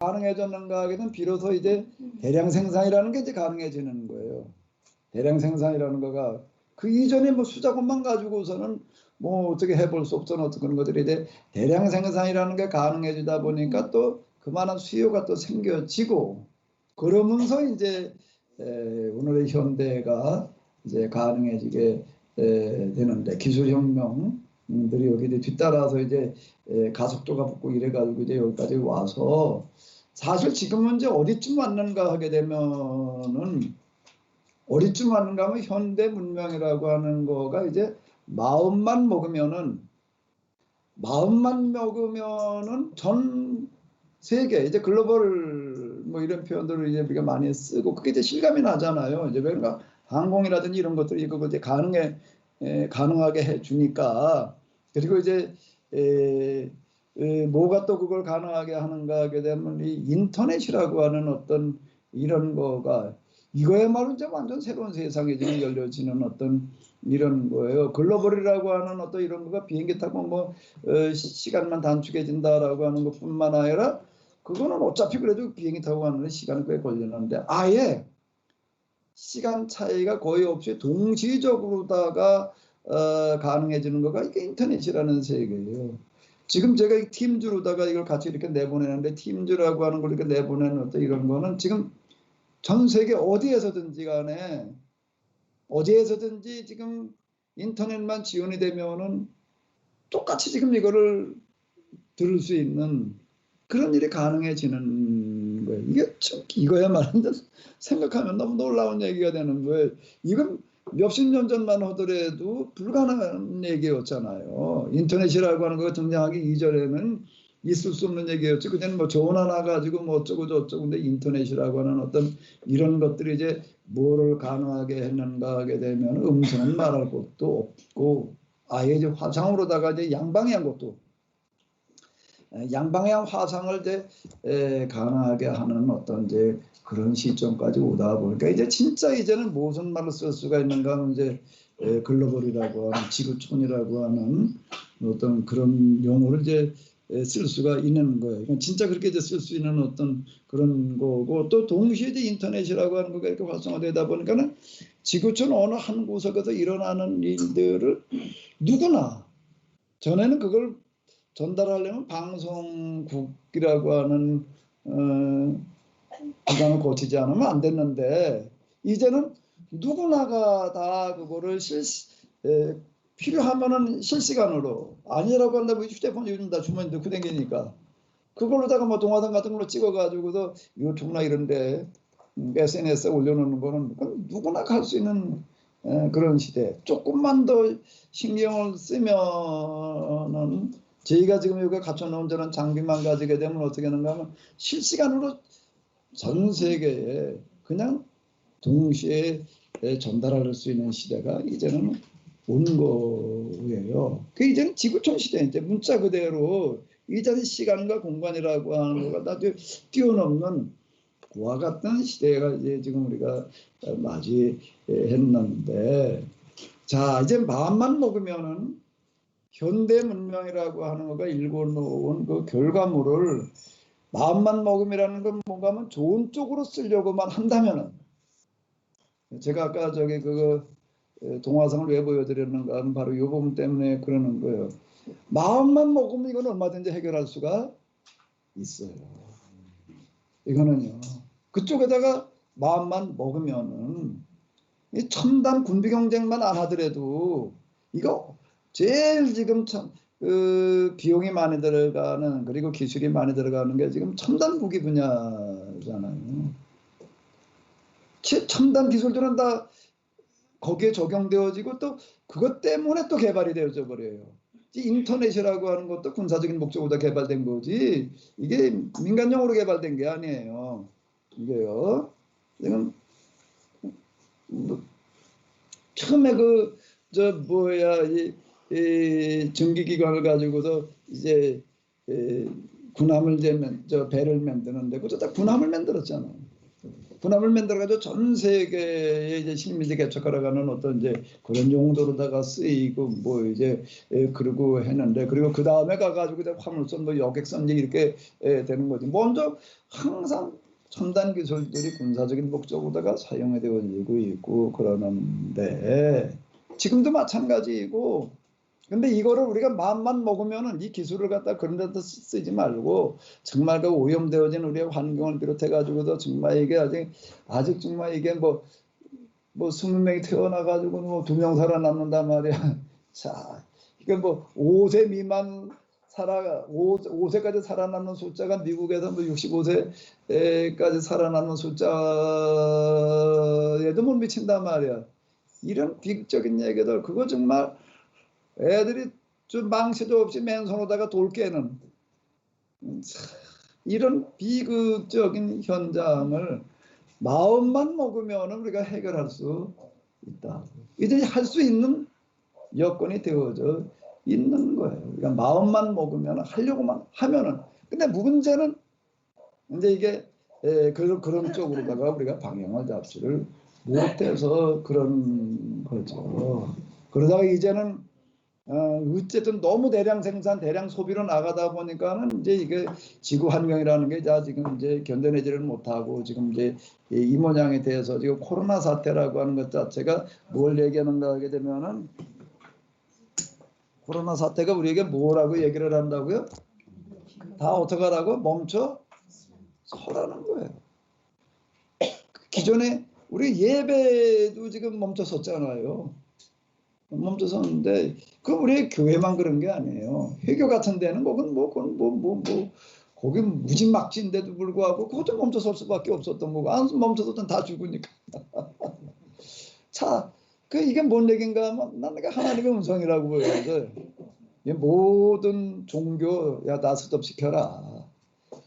가능해졌는가 하게 되면 비로소 이제 대량 생산이라는 게 이제 가능해지는 거예요. 대량 생산이라는 거가 그 이전에 뭐 수작업만 가지고서는 뭐 어떻게 해볼 수 없던 어떤 그런 것들이 이제 대량 생산이라는 게 가능해지다 보니까 또 그만한 수요가 또 생겨지고 그러면서 이제 오늘의 현대가 이제 가능해지게 되는데 기술혁명들이 여기 뒤따라서 이제 가속도가 붙고 이래가지고 이제 여기까지 와서 사실 지금은 이제 어디쯤 왔는가 하게 되면은 어디쯤 왔는가 하면 현대 문명이라고 하는 거가 이제 마음만 먹으면은 전 세계 이제 글로벌 뭐 이런 표현들을 이제 우리가 많이 쓰고 그게 이제 실감이 나잖아요. 이제 왜 그런가 항공이라든지 이런 것들이 그거 이제 가능하게 해 주니까 그리고 이제 뭐가 또 그걸 가능하게 하는가 하게 되면 이 인터넷이라고 하는 어떤 이런 거가 이거야말로 이제 완전 새로운 세상이 지금 열려지는 어떤 이런 거예요. 글로벌이라고 하는 어떤 이런 거가 비행기 타고 뭐 시간만 단축해진다라고 하는 것뿐만 아니라 그거는 어차피 그래도 비행기 타고 가는 시간이 꽤 걸리는데 아예 시간 차이가 거의 없이 동시적으로다가 가능해지는 거가 이게 인터넷이라는 세계예요. 지금 제가 팀즈로다가 이걸 같이 이렇게 내보내는데 팀즈라고 하는 걸 이렇게 내보내는 어떤 이런 거는 지금 전 세계 어디에서든지 간에 어디에서든지 지금 인터넷만 지원이 되면은 똑같이 지금 이거를 들을 수 있는 그런 일이 가능해지는 거예요. 이게 참 이거야말로 생각하면 너무 놀라운 얘기가 되는 거예요. 이건 몇십 년 전만 하더라도 불가능한 얘기였잖아요. 인터넷이라고 하는 거가 등장하기 이전에는 있을 수 없는 얘기였지. 그냥 뭐 전화 나가지고 뭐 어쩌고 저쩌고 근데 인터넷이라고 하는 어떤 이런 것들이 이제 뭐를 가능하게 했는가 하게 되면 음성은 말할 것도 없고 아예 이제 화상으로다가 이제 양방향 것도 양방향 화상을 이제 가능하게 하는 어떤 이제 그런 시점까지 오다 보니까 이제 진짜 이제는 무슨 말을 쓸 수가 있는가 하면 이제 글로벌이라고 하는 지구촌이라고 하는 어떤 그런 용어를 이제 쓸 수가 있는 거예요. 그러니까 진짜 그렇게 이제 쓸 수 있는 어떤 그런 거고 또 동시에 이제 인터넷이라고 하는 거가 이렇게 활성화되다 보니까는 지구촌 어느 한 구석에서 일어나는 일들을 누구나 전에는 그걸 전달하려면 방송국이라고 하는 기관을 거치지 않으면 안 됐는데 이제는 누구나가 다 그거를 필요하면은 실시간으로 아니라고 한다면 휴대폰 요즘 다 주머니 넣고 다니니까 그걸로다가 뭐 동화상 같은 걸로 찍어가지고도 유튜브나 이런데 SNS에 올려놓는 거는 누구나 갈 수 있는 그런 시대. 조금만 더 신경을 쓰면은 저희가 지금 여기 갖춰놓은 저런 장비만 가지게 되면 어떻게 하는가 하면 실시간으로 전 세계에 그냥 동시에 전달할 수 있는 시대가 이제는 온 거예요. 그 이제는 지구촌 시대, 이제 문자 그대로 이제는 시간과 공간이라고 하는 거가 다 뛰어넘는 그와 같은 시대가 이제 지금 우리가 맞이했는데, 자 이제 마음만 먹으면은 현대 문명이라고 하는 거가 일궈놓은 그 결과물을 마음만 먹음이라는 건 뭔가 하면 좋은 쪽으로 쓰려고만 한다면은 제가 아까 저기 그거 동화상을 왜 보여드렸는가 하면 바로 이 부분 때문에 그러는 거예요. 마음만 먹으면 이건 얼마든지 해결할 수가 있어요. 이거는요. 그쪽에다가 마음만 먹으면은 이 첨단 군비 경쟁만 안 하더라도 이거 제일 지금 그 비용이 많이 들어가는 그리고 기술이 많이 들어가는 게 지금 첨단 무기 분야잖아요. 첨단 기술들은 다 거기에 적용되어지고 또 그것 때문에 또 개발이 되어져 버려요. 인터넷이라고 하는 것도 군사적인 목적으로 개발된 거지 이게 민간용으로 개발된 게 아니에요. 이게요. 지금 뭐 처음에 이 전기기관을 가지고서 이제 군함을 배를 만드는데 그저 다 군함을 만들었잖아요. 군함을 만들어가지고 전 세계에 이제 식민지 개척하러가는 어떤 이제 그런 용도로다가 쓰이고 뭐 이제 그러고 했는데, 그리고 그 다음에 가가지고 이제 화물선 뭐 여객선 이렇게 되는 거지. 먼저 항상 첨단 기술들이 군사적인 목적으로다가 사용되어지고 있고 그러는데, 지금도 마찬가지이고. 근데 이거를 우리가 마음만 먹으면은 이 기술을 갖다 그런 데다 쓰지 말고, 정말 그 오염되어진 우리의 환경을 비롯해 가지고도 정말 이게 아직 정말 이게 뭐 20명이 태어나 가지고 뭐 2명 살아남는단 말이야. 자, 이게 뭐 5세 미만 5세까지 살아남는 숫자가 미국에서 뭐 65세까지 살아남는 숫자에도 못 미친단 말이야. 이런 비극적인 얘기들, 그거 정말 애들이 좀 망치도 없이 맨손으로다가 돌 깨는 이런 비극적인 현장을 마음만 먹으면 우리가 해결할 수 있다. 이제 할 수 있는 여건이 되어져 있는 거예요. 그러니까 마음만 먹으면, 하려고만 하면은. 근데 문제는 이제 이게 그런 쪽으로다가 우리가 방향을 잡지를 못해서 그런 거죠. 그러다가 이제는 어쨌든 너무 대량 생산, 대량 소비로 나가다 보니까는 이제 이게 지구 환경이라는 게 지금 이제 견뎌내지를 못하고, 지금 이제 이 모양에 대해서 지금 코로나 사태라고 하는 것 자체가 뭘 얘기하는가 하게 되면은, 코로나 사태가 우리에게 뭐라고 얘기를 한다고요? 다 어떻게 하라고? 멈춰 서라는 거예요. 기존에 우리 예배도 지금 멈춰섰잖아요. 멈춰섰는데, 그 우리 교회만 그런 게 아니에요. 회교 같은 데는 거기 무지막지인데도 불구하고 그것도 멈춰설 수밖에 없었던 거고, 안 멈춰서든 다 죽으니까. 자, 이게 뭔 얘기인가 하면, 난 내가 하나님의 음성이라고 보여요. 모든 종교, 야, 다 스톱시켜라.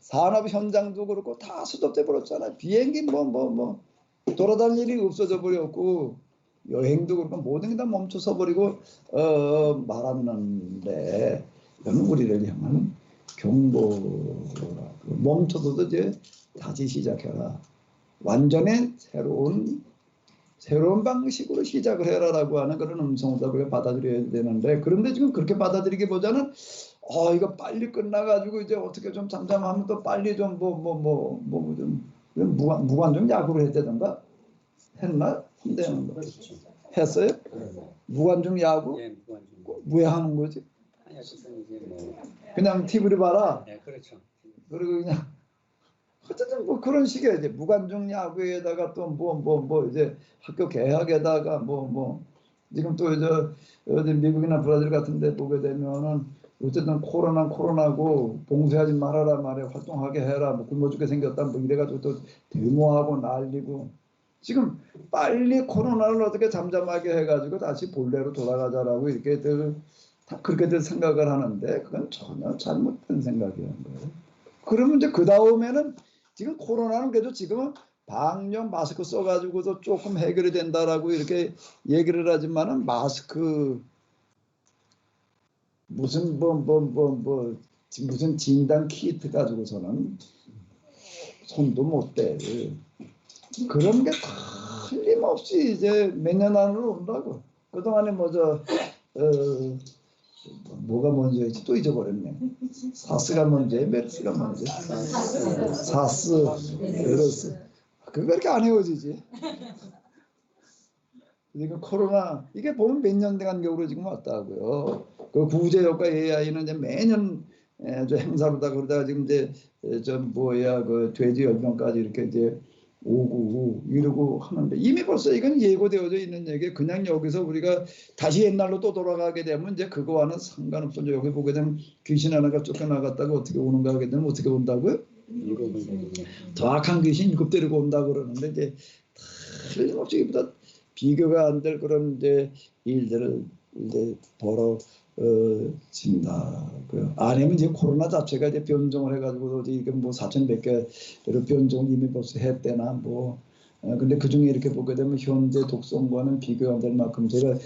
산업 현장도 그렇고 다 스톱돼 버렸잖아요. 비행기 돌아다닐 일이 없어져 버렸고, 여행도 그렇고 모든 게 다 멈춰서 버리고 말았는데, 이건 우리를 향한 경고라. 멈춰서도 이제 다시 시작해라. 완전히 새로운 방식으로 시작을 해라라고 하는 그런 음성을 우리가 받아들여야 되는데, 그런데 지금 그렇게 받아들이기보다는 이거 빨리 끝나가지고 이제 어떻게 좀 잠잠하면 또 빨리 좀 무관중 야구를 했다던가 했나? 한대는 거 했어요? 무관중 야구? 예, 무관중. 왜 하는 거지? 아니, 어쨌든 이제 뭐. 그냥 TV를 봐라. 네, 그렇죠. 그리고 그냥 어쨌든 뭐 그런 식의 이제 무관중 야구에다가 또 이제 학교 개학에다가 지금 또 이제 어디 미국이나 브라질 같은 데 보게 되면은 어쨌든 코로나고 봉쇄하지 말아라 말이야. 활동하게 해라. 뭐 굶어 죽게 생겼다. 뭐 이래가지고 또 데모하고 난리고. 지금 빨리 코로나를 어떻게 잠잠하게 해가지고 다시 본래로 돌아가자라고 이렇게들 다 그렇게들 생각을 하는데, 그건 전혀 잘못된 생각이라는 거예요. 그러면 이제 그 다음에는, 지금 코로나는 그래도 지금은 방역 마스크 써가지고도 조금 해결이 된다라고 이렇게 얘기를 하지만은, 마스크 무슨 무슨 진단 키트 가지고서는 손도 못 대. 그런 게 틀림없이 이제 몇 년 안으로 온다고. 그동안에 뭐가 먼저였지 또 잊어버렸네. 사스가 먼저야, 메르스가 먼저. 사스, 메르스. 그거 이렇게 안 헤어지지. 그러니까 코로나, 이게 보면 몇 년 된 간격으로 지금 왔다고요. 그 구제효과 AI는 이제 매년 저 행사로다 그러다가 지금 이제 그 돼지 열병까지 이렇게 이제 오고 이러고 하는데, 이미 벌써 이건 예고되어져 있는 얘기. 그냥 여기서 우리가 다시 옛날로 또 돌아가게 되면 이제 그거와는 상관없어. 여기 보게 되면 귀신 하나가 쫓겨나갔다가 어떻게 오는가 하게 되면 어떻게 온다고요? 더 악한 귀신 7 데리고 온다고 그러는데, 이제 틀림없이 이보다 비교가 안 될 그런 이제 일들을 이제 벌어진다. 아니면 이제 코로나 자체가 이제 변종을 해가지고 어디 이게 4,100개 변종 이미 벌써 했대나 근데 그 중에 이렇게 보게 되면 현재 독성과는 비교가 안 될 만큼, 제가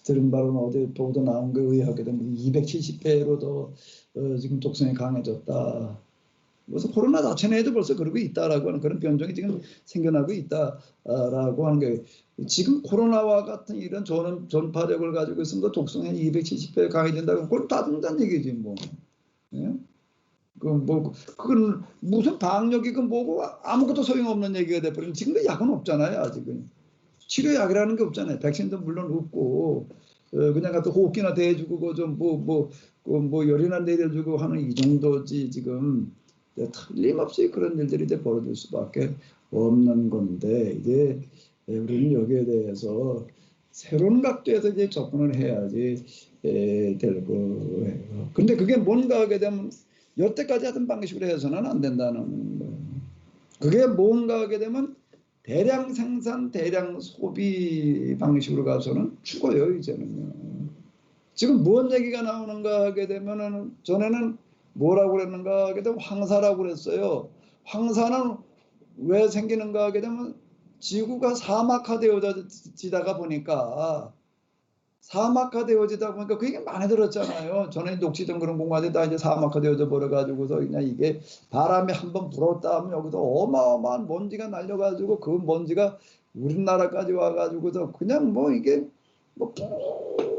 들은 바로는 어디 보도 나온 거에 의하게 되면 270배로 더 지금 독성이 강해졌다. 무슨 코로나 자체 내에도 벌써 그러고 있다라고 하는 그런 변종이 지금 생겨나고 있다라고 하는 게 지금 코로나와 같은 이런 전파력을 가지고 있으면 독성이 270배 강해진다고 그걸 따준다는 얘기지 뭐. 예? 그건 무슨 방역이 그 뭐고 아무것도 소용없는 얘기가 돼버리면 지금도 약은 없잖아요 아직은. 치료약이라는 게 없잖아요. 백신도 물론 없고 그냥 갖다 호흡기나 대주고 그좀뭐 열이나 내려주고 하는 이 정도지 지금 틀림없이 그런 일들이 이제 벌어질 수밖에 없는 건데 이제 우리는 여기에 대해서 새로운 각도에서 이제 접근을 해야지 될 거예요. 근데 그게 뭔가 하게 되면 여태까지 하던 방식으로 해서는 안 된다는 거예요. 그게 뭔가 하게 되면 대량 생산, 대량 소비 방식으로 가서는 죽어요, 이제는요. 지금 뭔 얘기가 나오는가 하게 되면은 전에는 뭐라고 그랬는가 하게 되면 황사라고 그랬어요. 황사는 왜 생기는가 하게 되면 지구가 사막화되어지다가 보니까 그 얘기 많이 들었잖아요. 전에 녹지던 그런 공간에 다 이제 사막화되어져 버려가지고서 그냥 이게 바람이 한번 불었다 하면 여기서 어마어마한 먼지가 날려가지고 그 먼지가 우리나라까지 와가지고서 그냥 뭐 이게 뭐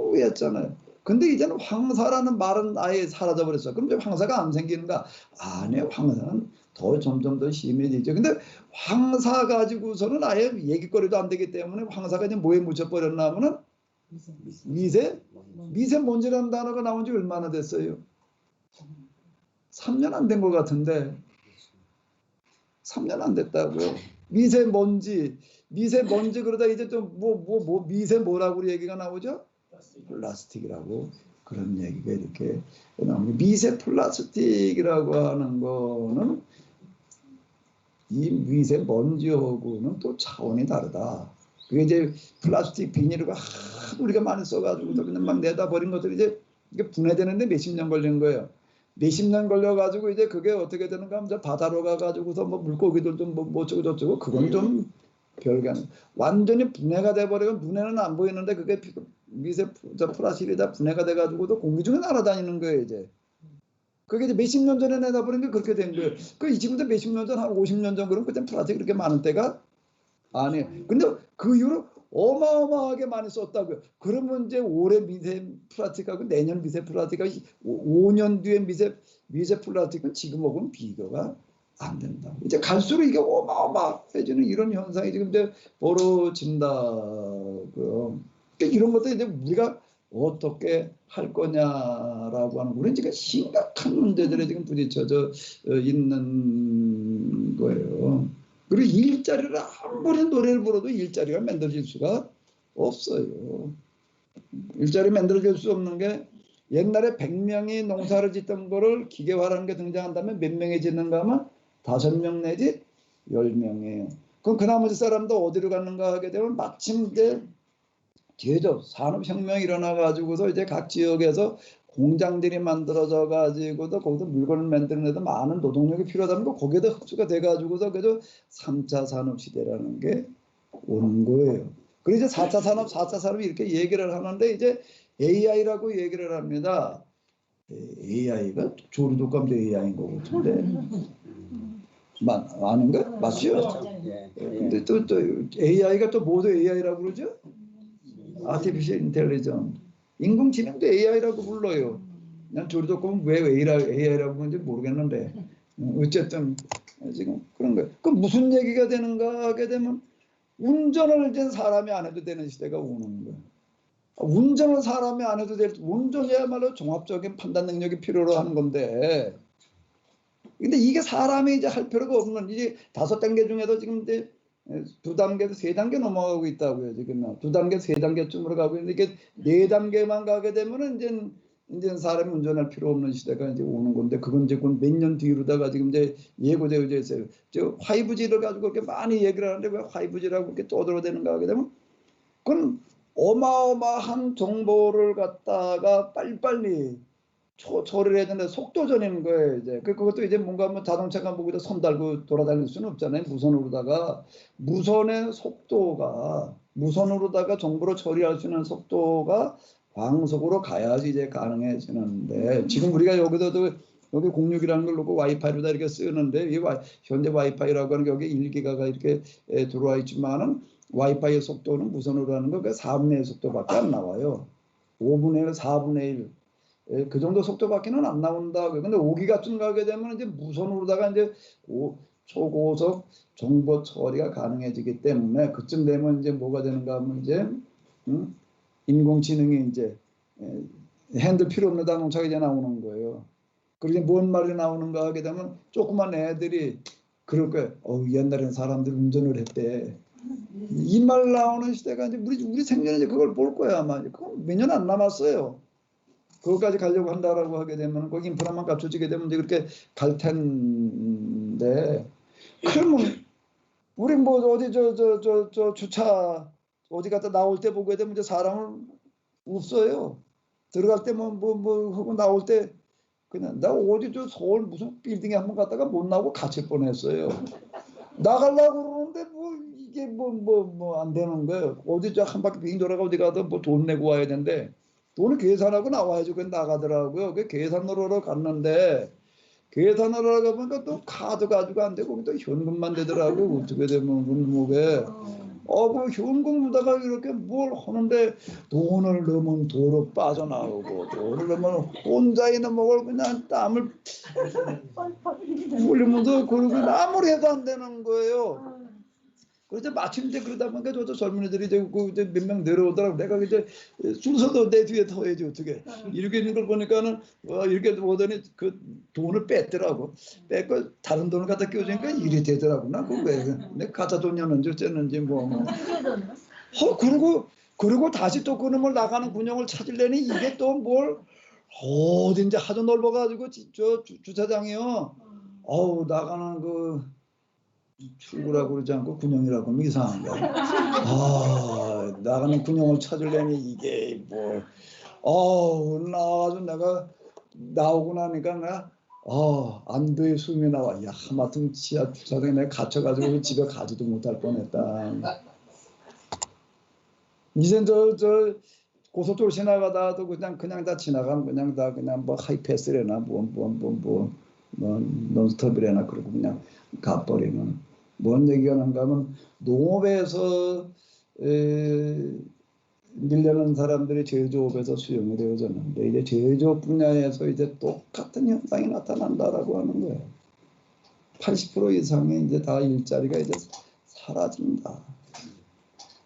뿌였잖아요. 근데 이제는 황사라는 말은 아예 사라져 버렸어. 그럼 이제 황사가 안 생기는가? 아니요, 황사는 더 점점 더 심해지죠. 근데 황사 가지고서는 아예 얘기거리도 안 되기 때문에 황사가 이제 뭐에 묻혀버렸나 하면은 미세먼지라는 단어가 나온 지 얼마나 됐어요? 3년 안 된 것 같은데 3년 안 됐다고요. 미세먼지 그러다 이제 좀 미세 뭐라고 얘기가 나오죠? 플라스틱이라고 그런 얘기가 이렇게 나옵니다. 미세 플라스틱이라고 하는 거는 이 미세먼지하고는 또 차원이 다르다. 그게 이제 플라스틱 비닐을 우리가 많이 써가지고 그냥 막 내다 버린 것들이 이제 이게 분해되는데 몇십 년 걸린 거예요. 몇십 년 걸려가지고 이제 그게 어떻게 되는가 하면 바다로 가가지고서 뭐 물고기들도 뭐 어쩌고 저쩌고 그건 좀 별게 아니에요. 완전히 분해가 돼버리면 분해는 안 보이는데 그게 미세 플라스틱이다 분해가 돼가지고도 공기 중에 날아다니는 거예요 이제. 그게 이제 몇십 년 전에 내다 버린 게 그렇게 된 거예요. 그 지금도 몇십 년 전, 한 50년 전 그러면 그때 플라스틱 그렇게 많은 때가 아니에요. 근데 그 이후로 어마어마하게 많이 썼다고요. 그러면 이제 올해 미세 플라스틱하고 내년 미세 플라스틱하고 5년 뒤에 미세 플라스틱은 지금하고는 비교가 안 된다. 이제 갈수록 이게 어마어마해지는 이런 현상이 지금 이제 벌어진다고요. 그러니까 이런 것들 이제 우리가 어떻게 할 거냐라고 하는 우리는 지금 심각한 문제들에 지금 부딪혀져 있는 거예요. 그리고 일자리를 아무리 노래를 불러도 일자리가 만들어질 수가 없어요. 일자리 만들어질 수 없는 게 옛날에 100명이 농사를 짓던 거를 기계화라는 게 등장한다면 몇 명이 짓는가 하면 5명 내지 10명이에요. 그럼 그 나머지 사람도 어디로 갔는가 하게 되면 마침 이제 뒤에도 산업혁명이 일어나가지고서 이제 각 지역에서 공장들이 만들어져 가지고도 거기서 물건을 만드는 데도 많은 노동력이 필요하다는 거 거기에다 흡수가 돼 가지고서 그래서 3차 산업 시대라는 게 오는 거예요. 그래서 이제 4차 산업이 이렇게 얘기를 하는데 이제 AI라고 얘기를 합니다. AI가 조류독감도 AI인 거 같은데 아는가? 맞죠? 근데 또 AI가 또 모두 AI라고 그러죠? 아티피셜 인텔리전스. 인공지능도 AI라고 불러요. 난 조류독감은 왜 AI라고 부르는지 모르겠는데 어쨌든 지금 그런 거예요. 그 무슨 얘기가 되는가 하게 되면 운전을 이제 사람이 안 해도 되는 시대가 오는 거예요. 운전을 사람이 안 해도 될 운전이야말로 종합적인 판단 능력이 필요로 하는 건데 근데 이게 사람이 이제 할 필요가 없는 이제 5단계 중에도 지금 이제 2단계에서 3단계 넘어가고 있다고요. 지금 2단계, 3단계쯤으로 가고 있는데 이게 4단계만 가게 되면은 이제 사람이 운전할 필요 없는 시대가 이제 오는 건데 그건 이제 몇 년 뒤로다가 지금 이제 예고되어져 있어요. 저 5G를 가지고 그렇게 많이 얘기를 하는데 왜 5G라고 그렇게 떠들어대는가 하게 되면 그건 어마어마한 정보를 갖다가 빨리빨리 처리를 해야 되는데 속도전인 거예요. 이제 그것도 이제 뭔가 뭐 자동차가 보고도 손 달고 돌아다닐 수는 없잖아요. 무선으로다가 무선의 속도가 무선으로다가 정보를 처리할 수 있는 속도가 광속으로 가야지 이제 가능해지는데 지금 우리가 여기서도 여기 06이라는 걸 놓고 와이파이로 다 이렇게 쓰는데 현재 와이파이라고 하는 게 여기 1기가가 이렇게 들어와 있지만은 와이파이의 속도는 무선으로 하는 거 그 4분의 1 속도밖에 안 나와요. 5분의 1, 4분의 1. 그 정도 속도밖에는 안 나온다. 근데 5기가쯤 가게 되면 이제 무선으로다가 이제 초고속 정보 처리가 가능해지기 때문에 그쯤 되면 이제 뭐가 되는가 하면 이제 인공지능이 이제 핸들 필요 없는 자동차가 이제 나오는 거예요. 그리고 뭔 말이 나오는가 하게 되면 조그만 애들이 그럴 거예요. 옛날에는 사람들이 운전을 했대. 이 말 나오는 시대가 이제 우리 생전에 이제 그걸 볼 거야 아마. 그건 몇 년 안 남았어요. 그것까지 가려고 한다라고 하게 되면 거기 인프라만 갖춰지게 되면 이제 그렇게 갈 텐데. 그러면 우리 뭐 어디 저 주차 어디 갔다 나올 때 보게 되면 이제 사람은 없어요. 들어갈 때 하고 나올 때 그냥 나 어디 저 서울 무슨 빌딩에 한번 갔다가 못 나오고 갇힐 뻔했어요. 나가려고 그러는데 이게 안 되는 거예요. 어디 저 한 바퀴 빙 돌아가 어디 가도 돈 내고 와야 되는데 돈을 계산하고 나와야죠. 그 나가더라고요. 그 계산으로 하러 갔는데 계산하러 가보니까 또 카드 가지고 안 되고 또 현금만 되더라고. 어떻게 되면 목에 그 현금 무다가 이렇게 뭘 하는데 돈을 넣으면 도로 빠져나오고 돈을 넣으면 혼자 있는 목을 그냥 땀을 흘리면서 그러고 아무리 해도 안 되는 거예요. 그래서 마침 이제 그러다 보니까 저도 젊은이들이 이제 몇 명 내려오더라고. 내가 이제 순서도 내 뒤에 터야지 어떻게 이렇게 있는 걸 보니까는 이렇게 보더니 그 돈을 뺐더라고. 뺐고 다른 돈을 갖다 끼워주니까 일이 되더라고. 나 그거 왜 가짜 돈이었는지 어쨌는지 그리고 다시 또 그놈을 나가는 군용을 찾으려니 이게 또 뭘 어딘지 하도 넓어가지고 저 주차장이요. 나가는 그 출구라고 그러지 않고 군용이라고 하면 이상한가. 나가는 군용을 찾으려니 이게 나와가지고 내가 나오고 나니까 내가 안도의 숨이 나와. 야, 하마터면 지하 주차장에 내가 갇혀가지고 집에 가지도 못할 뻔했다. 이젠 저 고속도로 지나가다도 그냥 다 지나가면 그냥 하이패스래나 논스톱이래나 그러고 그냥 가버리는. 뭔 얘기가 난가 하면 농업에서 밀려는 사람들이 제조업에서 수용이 되어졌는데 이제 제조업 분야에서 이제 똑같은 현상이 나타난다라고 하는 거예요. 80% 이상의 이제 다 일자리가 이제 사라진다.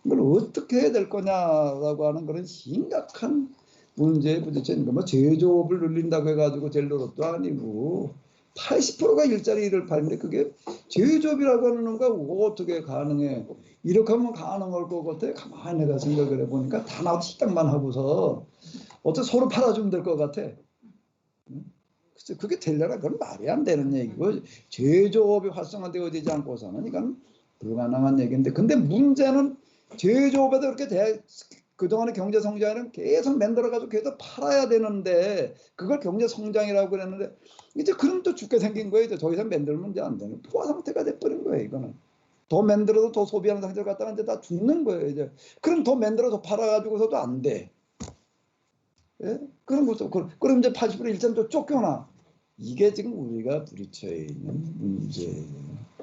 이걸 어떻게 해야 될 거냐라고 하는 그런 심각한 문제에 부딪히는 거. 제조업을 늘린다고 해가지고 될 노릇도 아니고 80%가 일자리를 파는데 그게 제조업이라고 하는 거 어떻게 가능해? 이렇게 하면 가능할 것 같아. 가만히 내가 생각을 해보니까 다 나와서 식당만 하고서 어떻게 서로 팔아주면 될 것 같아. 그게 되려나 그건 말이 안 되는 얘기고 제조업이 활성화되어 되지 않고서는 이건 불가능한 얘기인데 근데 문제는 제조업에도 이렇게 그동안의 경제 성장에는 계속 만들어가지고 계속 팔아야 되는데 그걸 경제 성장이라고 그랬는데 이제 그럼 또 죽게 생긴 거예요. 이제 더 이상 만들면 이제 안 되는 포화 상태가 돼버린 거예요. 이거는 더 만들어도 더 소비하는 상태를 갖다가 이제 다 죽는 거예요. 이제 그럼 더 만들어서 팔아가지고서도 안 돼. 예? 그런 것도 그럼 이제 80% 일점 또 쫓겨나. 이게 지금 우리가 부딪혀 있는 문제예요.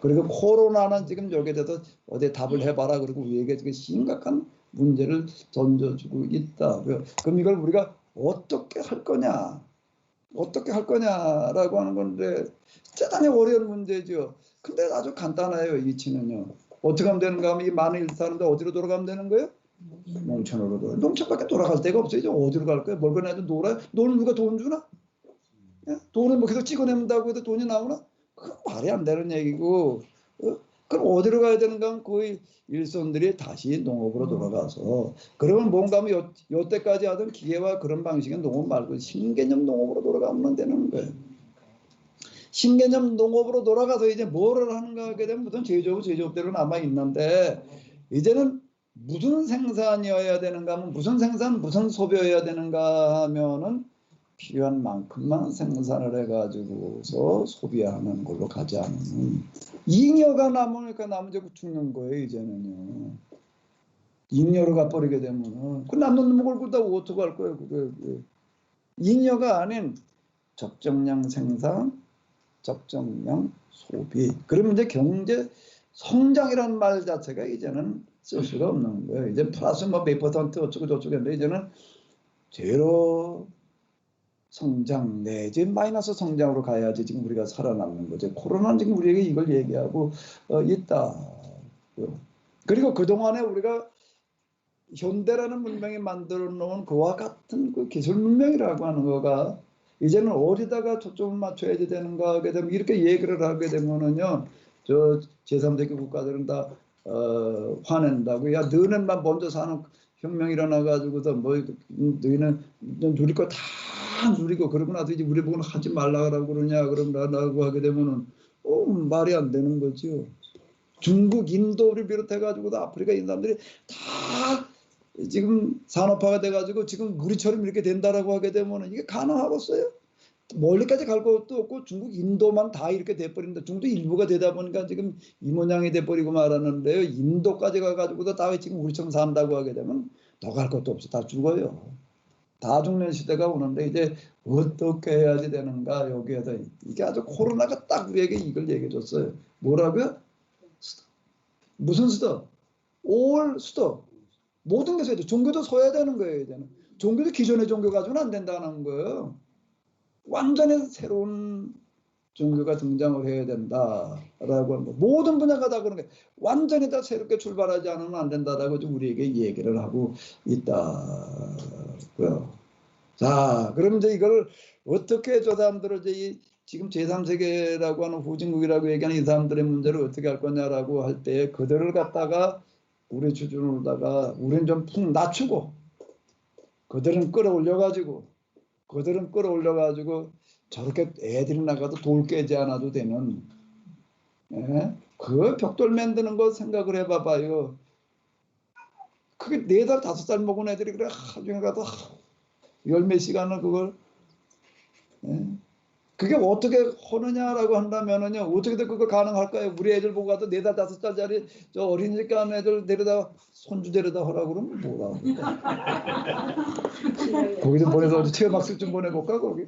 그리고 코로나는 지금 여기에 대해서 어디 답을 해봐라. 그리고 우리에게 지금 심각한 문제를 던져주고 있다. 그럼 이걸 우리가 어떻게 할 거냐? 어떻게 할 거냐라고 하는 건데 대단히 어려운 문제죠. 근데 아주 간단해요. 이치는요. 어떻게 하면 되는가 하면 이 많은 사람들 어디로 돌아가면 되는 거예요? 농촌으로 돌아. 농촌밖에 돌아갈 데가 없어요. 이제 어디로 갈 거예요? 뭘 거냐도 놀아요? 너는 누가 돈 주나? 돈을 계속 찍어낸다고 해도 돈이 나오나? 그건 말이 안 되는 얘기고 그럼 어디로 가야 되는가 하면 거의 일손들이 다시 농업으로 돌아가서 그러면 뭔가 하면 여태까지 하던 기계와 그런 방식의 농업 말고 신개념 농업으로 돌아가면 되는 거예요. 신개념 농업으로 돌아가서 이제 뭐를 하는가 하게 되면 무슨 제조업대로 남아있는데 이제는 무슨 생산이어야 되는가 하면 무슨 생산 무슨 소비여야 되는가 하면은 필요한 만큼만 생산을 해가지고서 소비하는 걸로 가지 않으면 잉여가 남으니까 나머지 죽는 거예요. 이제는요. 잉여로 가버리게 되면은 그 남는 놈을 걸고 다 어떻게 할 거예요. 그게 잉여가 아닌 적정량 생산, 적정량 소비. 그러면 이제 경제 성장이라는 말 자체가 이제는 쓸 수가 없는 거예요. 이제 플러스 뭐 몇 퍼센트 어쩌고 저쩌고 했는데 이제는 제로 성장 내지 마이너스 성장으로 가야지 지금 우리가 살아남는 거죠. 코로나는 지금 우리에게 이걸 얘기하고 있다. 그리고 그동안에 우리가 현대라는 문명이 만들어 놓은 그와 같은 그 기술 문명이라고 하는 거가 이제는 어디다가 초점을 맞춰야 되는가 하게 되면 이렇게 얘기를 하게 되면은요, 저 제3세계 국가들은 다 화낸다고. 야, 너네만 먼저 사는 혁명 일어나가지고서 뭐 너희는 누릴 거 다 누리고 그러고 나서 이제 우리 보고는 하지 말라고 그러냐 그러라고 하게 되면은 말이 안 되는 거죠. 중국, 인도를 비롯해가지고도 아프리카 이 사람들이 다 지금 산업화가 돼가지고 지금 우리처럼 이렇게 된다라고 하게 되면 이게 가능하겠어요? 멀리까지 갈 것도 없고 중국, 인도만 다 이렇게 돼버린다. 중도 일부가 되다 보니까 지금 이 모양이 돼버리고 말하는데요. 인도까지 가가지고도 다 지금 우리처럼 산다고 하게 되면 더 갈 것도 없어. 다 죽어요. 다 죽는 시대가 오는데 이제 어떻게 해야지 되는가 여기에서 이게 아주 코로나가 딱 우리에게 이걸 얘기해 줬어요. 뭐라고요? 무슨 수도? 올 수도. 모든 게 서야 돼. 종교도 서야 되는 거예요. 이제는. 종교도 기존의 종교 가지고는 안 된다는 거예요. 완전히 새로운 종교가 등장을 해야 된다라고 하는 거. 모든 분야가 다 그런 게 완전히 다 새롭게 출발하지 않으면 안 된다라고 좀 우리에게 얘기를 하고 있다고요. 자, 그럼 이제 이걸 어떻게 저 사람들을 이제 지금 제3세계라고 하는 후진국이라고 얘기하는 이 사람들의 문제를 어떻게 할 거냐라고 할 때 그들을 갖다가 우리 수준으로다가 우리는 좀 푹 낮추고 그들은 끌어올려가지고 저렇게 애들이 나가도 돌 깨지 않아도 되는 그 벽돌 만드는 거 생각을 해봐봐요. 그게 4살 5살 먹은 애들이 그래 하중에 가도 열몇 시간을 그걸 그게 어떻게 하느냐라고 한다면은요, 어떻게 그거 가능할까요? 우리 애들 보고 가도 4살 5살짜리 저 어린이집 가는 애들 데려다 손주 데려다 하라고 그러면 뭐라고 거기 좀 보내서 어디 체험학습 좀 보내볼까 거기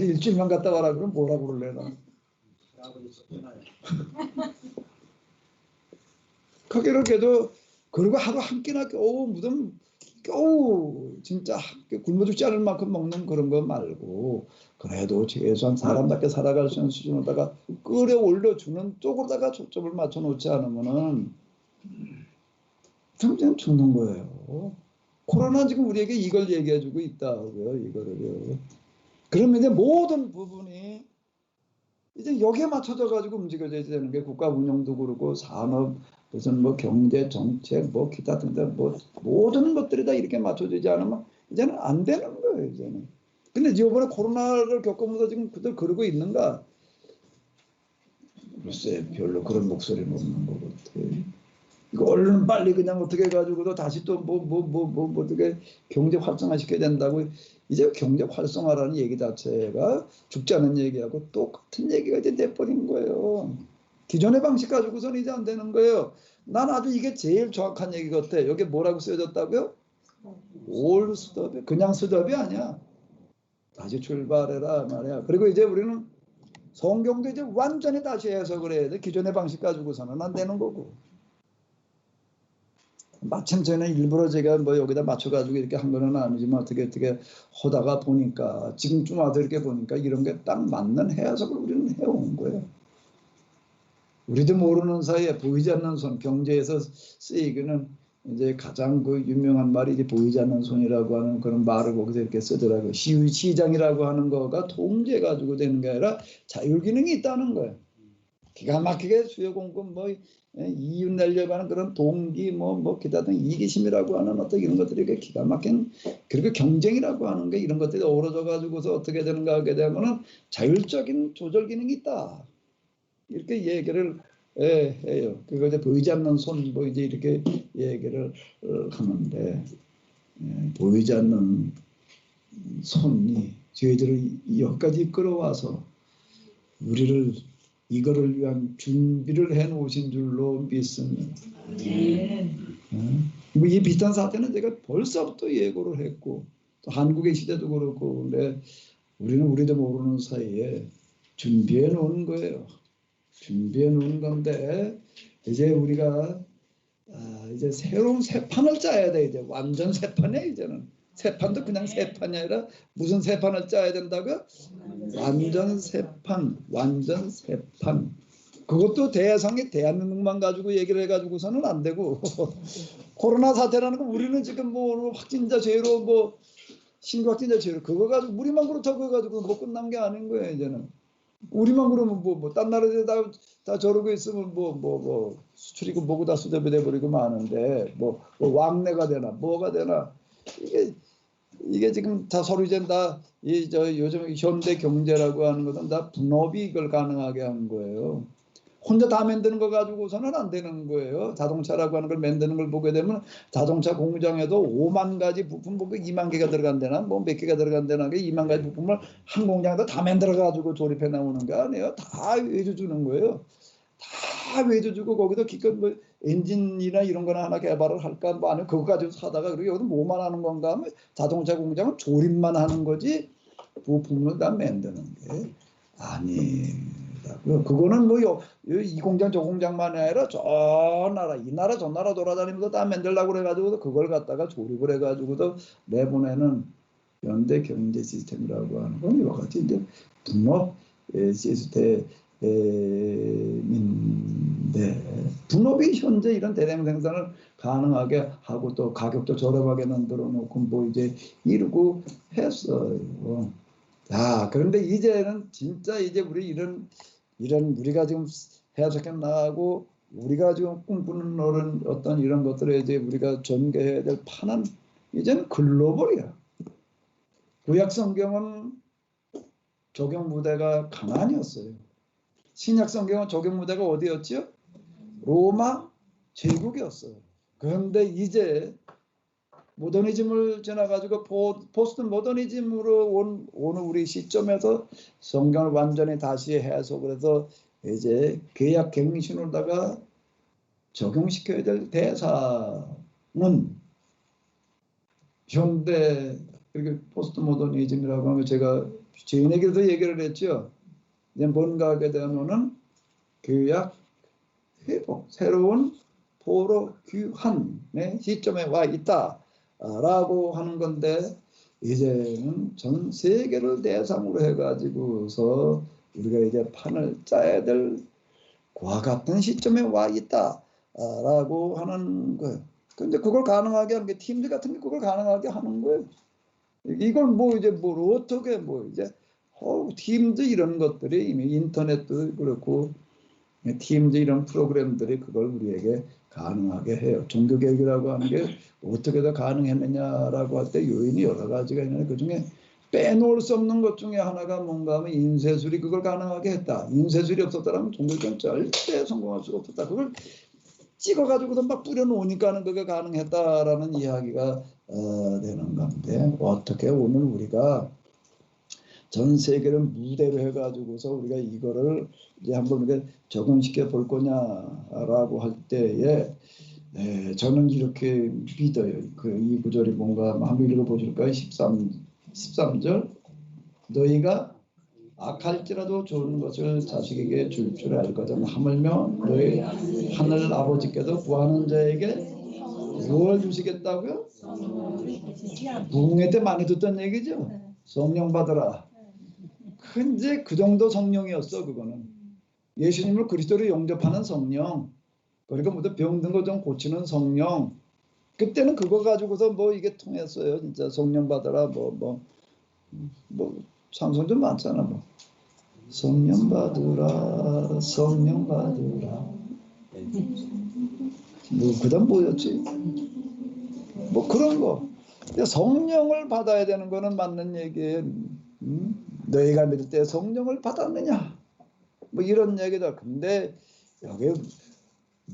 일주일만 갔다 와라 그러면 뭐라고 그럴래나. 거기를 걔도 그리고 하루 한 끼나 무슨 진짜 굶어 죽지 않을 만큼 먹는 그런 거 말고 그래도 최소한 사람답게 살아갈 수 있는 수준으로다가 끌어올려주는 쪽으로다가 초점을 맞춰 놓지 않으면은 점점 죽는 거예요. 코로나 지금 우리에게 이걸 얘기해주고 있다고요. 이거를요. 그러면 이제 모든 부분이 이제 여기에 맞춰져 가지고 움직여져야 되는 게 국가 운영도 그렇고 산업 무슨 뭐 경제 정책 뭐 기타 등등 뭐 모든 것들이 다 이렇게 맞춰지지 않으면 이제는 안 되는 거예요. 이제는. 근데 이번에 코로나를 겪으면서 지금 그들 그러고 있는가? 글쎄 별로 그런 목소리는 없는 것 같아. 이거 얼른 빨리 그냥 어떻게 해가지고도 다시 또 어떻게 경제 활성화 시켜야 된다고. 이제 경제 활성화라는 얘기 자체가 죽지 않은 얘기하고 똑같은 얘기가 이제 돼버린 거예요. 기존의 방식 가지고서는 이제 안 되는 거예요. 난 아주 이게 제일 정확한 얘기 같아. 여기 뭐라고 쓰여졌다고요? 올 스톱이 그냥 스톱이 아니야. 다시 출발해라 말이야. 그리고 이제 우리는 성경도 이제 완전히 다시 해석을 해야 돼. 기존의 방식 가지고서는 안 되는 거고. 마침 저는 일부러 제가 뭐 여기다 맞춰가지고 이렇게 한 거는 아니지만 어떻게 하다가 보니까 지금쯤 와서 이렇게 보니까 이런 게 딱 맞는 해석을 우리는 해온 거예요. 우리도 모르는 사이에 보이지 않는 손, 경제에서 쓰이기는 이제 가장 그 유명한 말이 이제 보이지 않는 손이라고 하는 그런 말을 거기서 이렇게 쓰더라고요. 시장이라고 하는 거가 통제 가지고 되는 게 아니라 자율 기능이 있다는 거예요. 기가 막히게 수요 공급 뭐 이윤 내려고 하는 그런 동기 뭐 기타 등 이기심이라고 하는 어떤 이런 것들이 이렇게 기가 막힌 그리고 경쟁이라고 하는 게 이런 것들이 어우러져 가지고서 어떻게 되는가 하게 되면은 자율적인 조절 기능이 있다. 이렇게 얘기를 해요. 그거 이제 보이지 않는 손, 뭐 이제 이렇게 얘기를 하는데 보이지 않는 손이 저희들을 여기까지 끌어와서 우리를 이거를 위한 준비를 해놓으신 줄로 믿습니다. 이 비슷한 사태는 제가 벌써부터 예고를 했고 또 한국의 시대도 그렇고 근데 우리는 우리도 모르는 사이에 준비해 놓은 거예요. 준비해 놓은 건데 이제 우리가 이제 새로운 새 판을 짜야 돼. 이제 완전 새 판이야. 이제는 새 판도 그냥 새 판이 아니라 무슨 새 판을 짜야 된다고? 완전 새 판, 완전 새 판. 그것도 대상이 대한민국만 가지고 얘기를 해가지고서는 안 되고 코로나 사태라는 거 우리는 지금 뭐 확진자 제로 뭐 신규 확진자 제로 그거 가지고 우리만 그렇다고 해가지고 뭐 끝난 게 아닌 거예요. 이제는 우리만 그러면 뭐 딴 나라들 다 저러고 있으면 뭐 수출이고 뭐고 다 수대비 돼버리고 마는데 뭐 왕래가 되나 뭐가 되나 이게 지금 다 서로 이제 다 이 저 요즘 현대 경제라고 하는 것은 다 분업이 이걸 가능하게 한 거예요. 혼자 다 만드는 거 가지고서는 안 되는 거예요. 자동차라고 하는 걸 만드는 걸 보게 되면 자동차 공장에도 5만 가지 부품 보고 2만 개가 들어간다나 뭐 몇 개가 들어간다나 2만 가지 부품을 한 공장에다 다 만들어 가지고 조립해 나오는 거 아니에요. 다 외주 주는 거예요. 다 외주 주고 거기도 기껏 뭐 엔진이나 이런 거나 하나 개발을 할까 뭐 아니면 그거 가지고 사다가 그리고 여기서 뭐만 하는 건가 하면 자동차 공장은 조립만 하는 거지 부품을 다 만드는 게 아니라고요. 그거는 뭐 이 공장 저 공장만이 아니라 저 나라 이 나라 저 나라 돌아다니면서 다 만들려고 그래가지고 그걸 갖다가 조립을 해가지고도 내보내는 현대 경제 시스템이라고 하는 건 이와 같이 이제 분업 시스템인데 분업이 현재 이런 대량 생산을 가능하게 하고 또 가격도 저렴하게 만들어 놓고 뭐 이제 이러고 했어요. 자, 그런데 이제는 진짜 이제 우리 이런 우리가 지금 해석해 나가고 우리가 지금 꿈꾸는 어떤 이런 것들을 이제 우리가 전개해야 될 판은 이제는 글로벌이야. 구약 성경은 적용 무대가 가나안이었어요. 신약 성경은 적용 무대가 어디였죠? 로마 제국이었어요. 그런데 이제 모더니즘을 지나가지고 포스트 모더니즘으로 온 우리 시점에서 성경을 완전히 다시 해석을 해서 이제 개약 갱신으로다가 적용시켜야 될 대상은 현대 그리고 포스트 모더니즘이라고 하는 거 제가 저희에게도 얘기를 했죠. 이제 뭔가 하게 되면은 교약 회복, 새로운 포로 귀환의 시점에 와 있다라고 하는 건데 이제는 전 세계를 대상으로 해가지고서 우리가 이제 판을 짜야 될 그와 같은 시점에 와 있다라고 하는 거예요. 근데 그걸 가능하게 하는 게 팀들 같은 게 그걸 가능하게 하는 거예요. 이걸 뭐 이제 뭘 어떻게 뭐 이제 팀즈 이런 것들이 이미 인터넷도 그렇고 팀즈 이런 프로그램들이 그걸 우리에게 가능하게 해요. 종교개혁이라고 하는 게 어떻게 더 가능했느냐라고 할 때 요인이 여러 가지가 있는데 그중에 빼놓을 수 없는 것 중에 하나가 뭔가 하면 인쇄술이 그걸 가능하게 했다. 인쇄술이 없었다면 종교개혁은 절대 성공할 수가 없었다. 그걸 찍어가지고도 막 뿌려놓으니까는 그게 가능했다라는 이야기가 되는 건데 어떻게 오늘 우리가 전 세계를 무대로 해가지고서 우리가 이거를 이제 한번 이렇게 적응시켜 볼 거냐라고 할 때에 저는 이렇게 믿어요. 이 구절이 뭔가 한번 읽어보실까요? 13절 너희가 악할지라도 좋은 것을 자식에게 줄 줄 알거든 하물며 너희 하늘 아버지께서 구하는 자에게 무엇을 주시겠다고요? 부흥회 때 많이 듣던 얘기죠. 성령 받으라. 근데 그 정도 성령이었어. 그거는 예수님을 그리스도로 영접하는 성령, 그러니까 뭐든 병든 거 좀 고치는 성령. 그때는 그거 가지고서 뭐 이게 통했어요. 진짜 성령 받으라 뭐 찬송 좀 많잖아. 뭐 성령 받으라 성령 받으라 뭐 그다음 뭐였지? 뭐 그런 거. 성령을 받아야 되는 거는 맞는 얘기예요. 너희가 믿을 때 성령을 받았느냐? 뭐 이런 얘기다. 근데 여기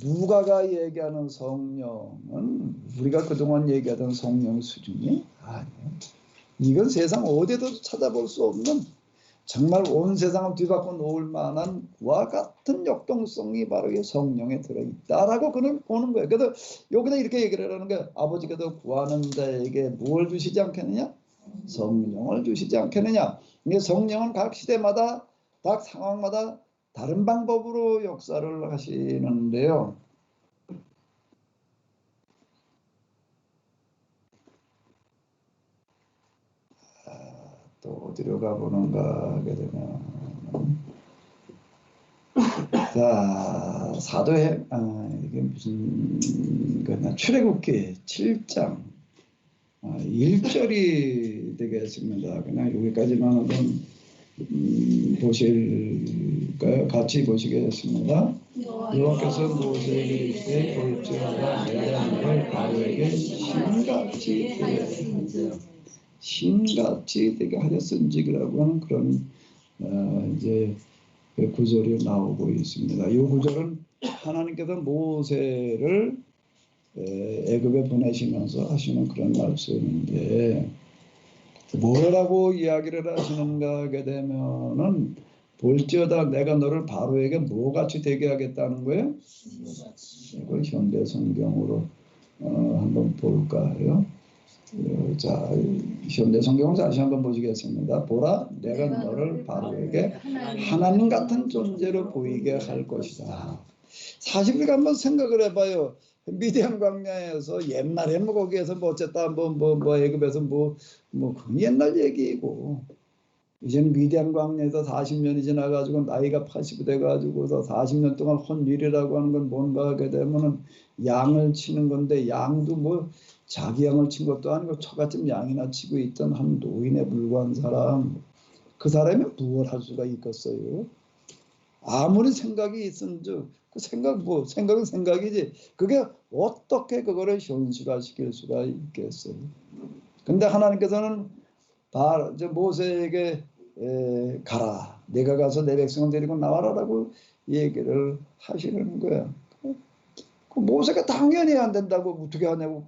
누가가 얘기하는 성령은 우리가 그동안 얘기하던 성령 수준이 아니에요. 이건 세상 어디에도 찾아볼 수 없는 정말 온 세상을 뒤바꿔 놓을 만한 그와 같은 역동성이 바로 이 성령에 들어있다라고 그는 보는 거예요. 그래서 여기다 이렇게 얘기를 하는 거예요. 아버지께서 구하는 자에게 무엇을 주시지 않겠느냐? 성령을 주시지 않겠느냐. 이게 성령은 각 시대마다 각 상황마다 다른 방법으로 역사를 하시는데요. 또 어디로 가보는가 하게 되면 자 사도행 이게 무슨 거냐 출애굽기 7장 1절이 되겠습니다. 그냥 여기까지만 한번 보실까요? 같이 보시겠습니다. 여호와께서 모세에게 이르시되 볼지어다 내가 너를 바로에게 신같이 되게 하였은지라고 하는 그런 이제 그 구절이 나오고 있습니다. 이 구절은 하나님께서 모세를 애굽에 보내시면서 하시는 그런 말씀인데 뭐라고 이야기를 하시는가 하게 되면은 볼지어다 내가 너를 바로에게 뭐같이 되게 하겠다는 거예요. 이걸 현대 성경으로 한번 볼까요? 자, 현대 성경을 다시 한번 보시겠습니다. 보라, 내가 너를 바로에게 하나님 같은 존재로 보이게 할 것이다. 사실 우리가 한번 생각을 해봐요. 미디안 광야에서 옛날에 뭐 거기에서 뭐 어쨌다 뭐 애굽에서 뭐 그 옛날 얘기고 이제는 미디안 광야에서 40년이 지나가지고 나이가 80이 돼가지고서 40년 동안 혼일이라고 하는 건 뭔가 하게 되면은 양을 치는 건데 양도 뭐 자기 양을 친 것도 아니고 처갓집 양이나 치고 있던 한 노인에 불과한 사람 그 사람이 무엇 할 수가 있겠어요? 아무리 생각이 있은즉 그 생각은 생각이지 그게 어떻게 그거를 현실화시킬 수가 있겠어요? 근데 하나님께서는 모세에게 가라 내가 가서 내 백성을 데리고 나와라라고 얘기를 하시는 거야. 그 모세가 당연히 안 된다고 어떻게 하냐고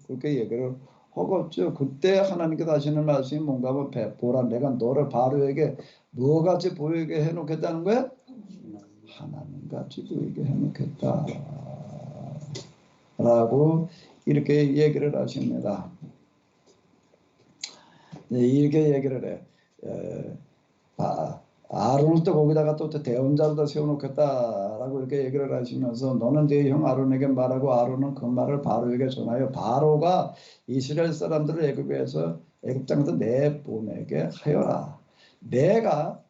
그렇게 얘기를 하겠죠. 그때 하나님께서 하시는 말씀이 뭔가 하면 보라 내가 너를 바로에게 뭐같이 보이게 해놓겠다는 거야? 하나님같이 보이게 해놓겠다 라고 이렇게 얘기를 하십니다. 네, 이렇게 얘기를 해. 아론을 또 거기다가 또 대언자로다 세워놓겠다라고 이렇게 얘기를 하시면서 너는 네 형 아론에게 말하고 아론은 그 말을 바로에게 전하여 바로가 이스라엘 사람들을 애굽 땅에서 내보내게 하여라. 내가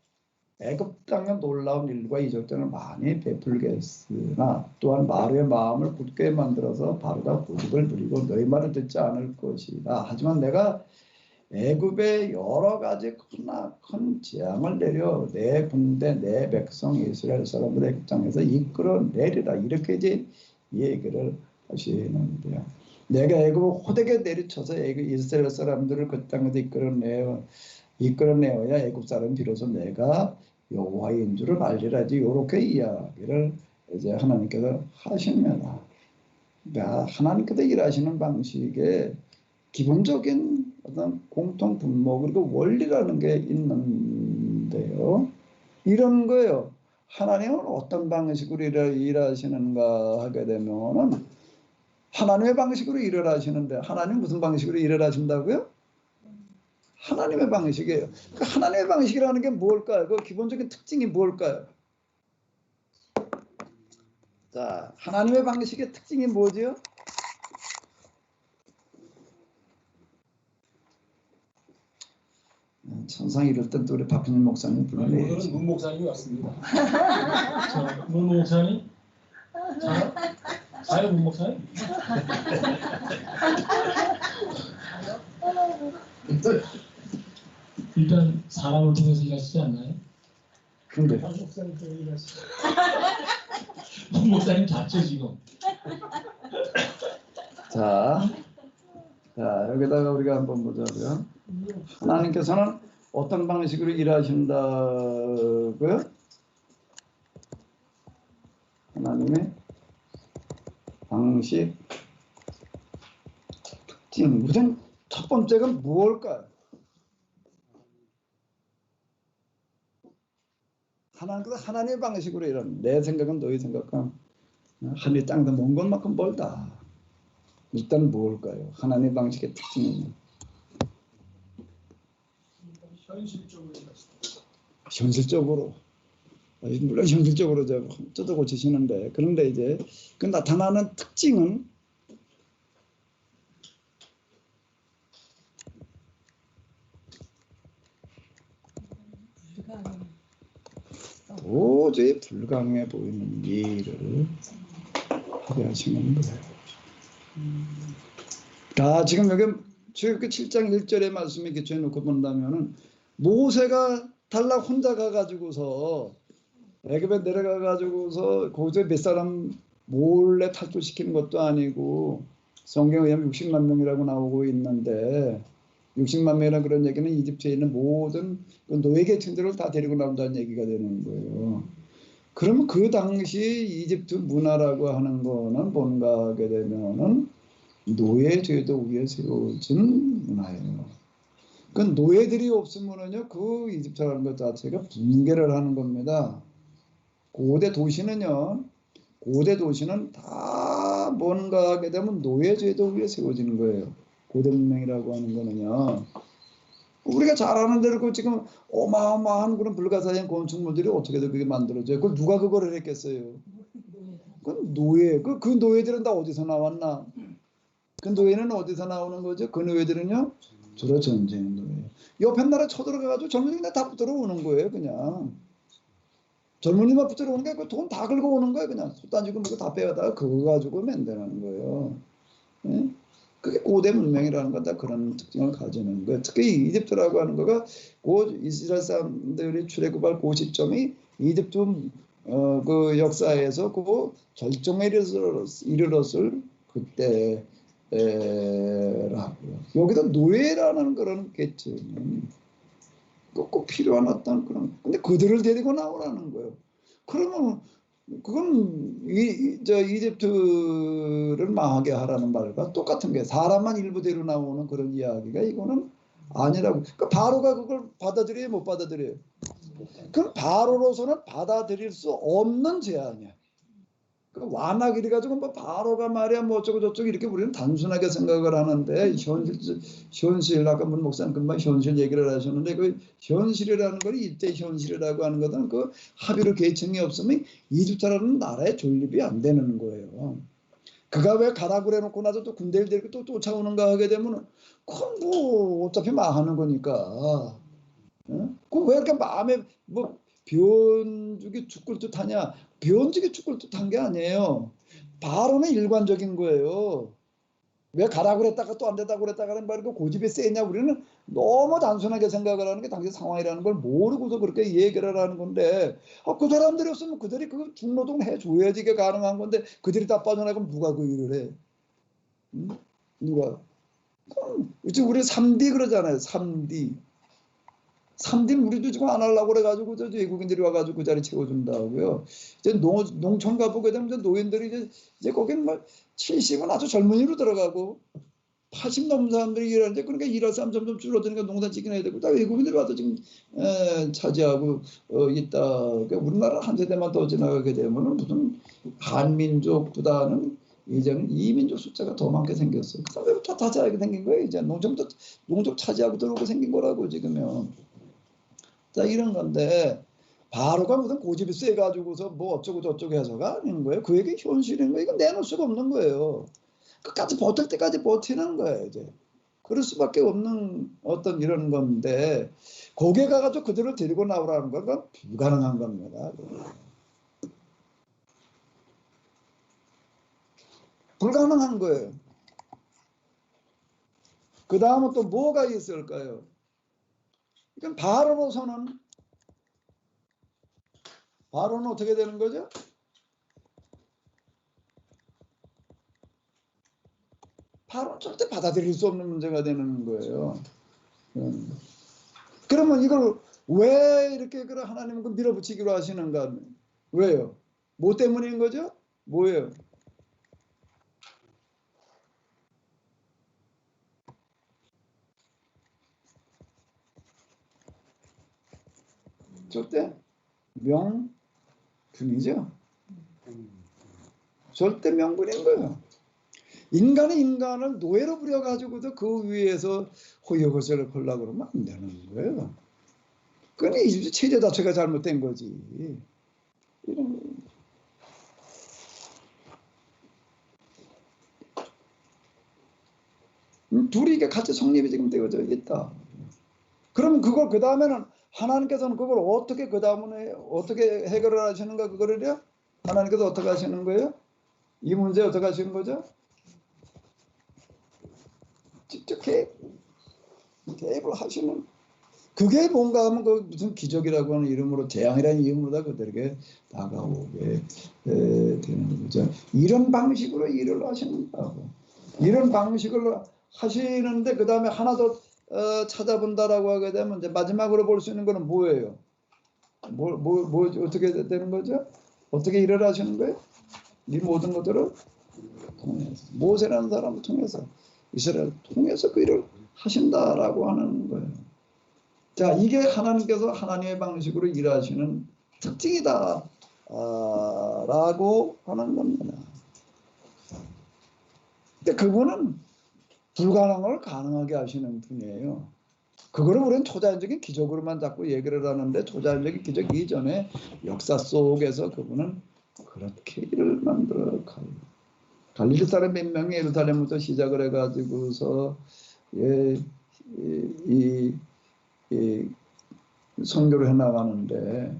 애굽 땅의 놀라운 일과 이적들을 많이 베풀겠으나 또한 바로의 마음을 굳게 만들어서 바로가 고집을 부리고 너희 말을 듣지 않을 것이다. 하지만 내가 애굽에 여러 가지 큰 재앙을 내려 내 군대 내 백성 이스라엘 사람들의 애굽 땅에서 이끌어내리라 이렇게 이제 얘기를 하시는데요. 내가 애굽을 호되게 내리쳐서 이스라엘 사람들을 그 땅에서 이끌어내어야 애굽 사람 비로소 내가 여호와인 줄을 알리라지 이렇게 이야기를 이제 하나님께서 하십니다. 그러니까 하나님께서 일하시는 방식에 기본적인 어떤 공통 분모 그리고 원리라는 게 있는데요. 이런 거예요. 하나님은 어떤 방식으로 일하시는가 하게 되면은 하나님의 방식으로 일을 하시는데 하나님 무슨 방식으로 일을 하신다고요? 하나님의 방식이에요. 그 하나님의 방식이라는 게 뭘까요? 그 기본적인 특징이 뭘까요? 자, 하나님의 방식의 특징이 뭐지요? 천상 이럴 땐 또 우리 박준일 목사님 불러내야지. 오늘은 문 목사님이 왔습니다. 문 목사님? 자요 문 목사님? 일단 사람을 통해서 일하시지 않나요? 근데 문 목사님 통해서 일하시죠. 문 목사님 잤죠 지금. 자 여기다가 우리가 한번 보자고요. 하나님께서는 어떤 방식으로 일하신다고요? 하나님의 방식, 특징. 우선 첫 번째가 무엇일까요? 하나님께서 하나님의 방식으로 일하는. 내 생각은 너희 생각과 하늘 땅에서 먼 것만큼 멀다. 일단 무엇일까요? 하나님의 방식의 특징은 현실적으로 현실적으로 물론 현실적으로 뜯어 고치시는데 그런데 이제 그 나타나는 특징은 도저히 불가능해 보이는 일을 하게 하시는 거예요. 다 지금 여기 출애굽기 7장 1절의 말씀에 기초해 놓고 본다면은 모세가 달라 혼자 가가지고서 애굽에 내려가가지고서 거기서 몇 사람 몰래 탈출시키는 것도 아니고 성경에 의하면 60만 명이라고 나오고 있는데 60만 명이라는 그런 얘기는 이집트에 있는 모든 그 노예 계층들을 다 데리고 나온다는 얘기가 되는 거예요. 그러면 그 당시 이집트 문화라고 하는 거는 뭔가 하게 되면은 노예 제도 위에 세워진 문화예요. 그 노예들이 없으면은요 그 이집트라는 것 자체가 붕괴를 하는 겁니다. 고대 도시는 다 뭔가 하게 되면 노예 제도 위에 세워지는 거예요. 고대 문명이라고 하는 거는요. 우리가 잘 아는 대로 그 지금 어마어마한 그런 불가사의한 건축물들이 어떻게든 그게 만들어져요. 그걸 누가 그거를 했겠어요? 그 노예. 그 노예들은 다 어디서 나왔나? 그 노예는 어디서 나오는 거죠? 그 노예들은요 주로 전쟁 노예. 옆에 나라 쳐들어가가지고 젊은이들 다 붙들어 오는 거예요. 그냥 젊은이만 붙들어 오는 게 그 돈 다 긁어 오는 거예요. 그냥 솥단지고 뭐고 다 빼다가 그거 가지고 맨대라는 거예요. 예? 그게 고대 문명이라는 건 다 그런 특징을 가지는 거예요. 특히 이집트라고 하는 거가 그 이스라엘 사람들이 출애굽할 그 시점이 이집트 그 역사에서 그 절정에 이르렀을 그때 라고요. 여기다 노예라는 그런 계층은 꼭 필요한 어떤 그런 근데 그들을 데리고 나오라는 거예요. 그러면 그건 이집트를 망하게 하라는 말과 똑같은 게 사람만 일부 데리고 나오는 그런 이야기가 이거는 아니라고. 그러니까 바로가 그걸 받아들여요, 못 받아들여요? 그럼 바로로서는 받아들일 수 없는 제안이야. 그 완화기를 가지고 뭐 바로가 말이야 뭐 어쩌고 저쩌고 이렇게 우리는 단순하게 생각을 하는데 현실 아까 문 목사님 금방 현실 얘기를 하셨는데 그 현실이라는 걸 일대 현실이라고 하는 것은 그 합의로 계층이 없으면 이집트라는 나라에 존립이 안 되는 거예요. 그가 왜 가라고 그래놓고 나서 또 군대를 데리고 또 쫓아오는가 하게 되면 그건 뭐 어차피 망하는 거니까. 그왜 이렇게 마음에 뭐 변죽이 죽을 듯하냐? 변죽이 죽을 듯한 게 아니에요. 바로는 일관적인 거예요. 왜 가라고 그랬다가 또 안 됐다고 그랬다가는 말고 고집이 세냐? 우리는 너무 단순하게 생각을 하는 게 당시 상황이라는 걸 모르고서 그렇게 얘기를 하는 건데 그 사람들이 없으면 그들이 그 중노동 해줘야지 이게 가능한 건데 그들이 다 빠져나가면 누가 그 일을 해? 누가? 지금 우리 3D 그러잖아요. 3D. 3D는 우리도 지금 안 하려고 그래가지고 저 외국인들이 와가지고 그 자리 채워준다고요. 이제 농촌 가보게 되면 이제 노인들이 이제 거기는 막 70은 아주 젊은이로 들어가고 80 넘은 사람들이 일하는데 그러니까 일할 사람 점점 줄어드니까 농사 짓긴 해야 되고 다 외국인들이 와서 지금 차지하고 있다. 그러니까 우리나라 한 세대만 더 지나가게 되면은 무슨 한민족보다는 이제는 이민족 숫자가 더 많게 생겼어요. 그 사람들 다 차지하게 생긴 거예요. 이제 농촌 차지하고 들어오고 생긴 거라고 지금요. 자 이런 건데 바로가 무슨 고집이 세가지고서 뭐 어쩌고 저쩌고 해서가 아닌 거예요. 그에게 현실인 거예요. 이건 내놓을 수가 없는 거예요. 끝까지 버틸 때까지 버티는 거예요. 이제 그럴 수밖에 없는 어떤 이런 건데 거기에 가가지고 그들을 데리고 나오라는 건 그건 불가능한 겁니다. 불가능한 거예요. 그 다음은 또 뭐가 있을까요? 이건 바로로서는 바로는 어떻게 되는 거죠? 바로는 절대 받아들일 수 없는 문제가 되는 거예요. 그러면 이걸 왜 이렇게 하나님은 밀어붙이기로 하시는가? 왜요? 뭐 때문인 거죠? 뭐예요? 절대 명분이죠. 절대 명분인 거예요. 인간이 인간을 노예로 부려가지고도 그 위에서 호의호설을 하려고 그러면 안 되는 거예요. 그건 이 체제 자체가 잘못된 거지. 이런 거. 둘이 이게 같이 성립이 지금 되어져 있다. 그럼 그걸 그 다음에는 하나님께서는 그걸 어떻게 그 다음에 어떻게 해결을 하시는가 그거를요? 하나님께서 어떻게 하시는 거예요? 이 문제 어떻게 하시는 거죠? 직접 개입을 하시는. 그게 뭔가 하면 그 무슨 기적이라고 하는 이름으로 재앙이라는 이름으로 그들에게 다가오게 되는 거죠. 이런 방식으로 일을 하신다고. 이런 방식으로 하시는데 그 다음에 하나 더 찾아본다라고 하게 되면 이제 마지막으로 볼 수 있는 거는 뭐예요? 뭐 어떻게 되는 거죠? 어떻게 일을 하시는 거예요? 이 모든 것들을 통해서 모세라는 사람을 통해서 이스라엘을 통해서 그 일을 하신다라고 하는 거예요. 자, 이게 하나님께서 하나님의 방식으로 일하시는 특징이다 라고 하는 겁니다. 근데 그분은 불가능한 걸 가능하게 하시는 분이에요. 그거를 우리는 초자연적인 기적으로만 자꾸 얘기를 하는데 초자연적인 기적 이전에 역사 속에서 그분은 그렇게 일을 만들어 가요. 갈릴리 사람 몇 명이 예루살렘부터 시작을 해가지고서 선교를 해나가는데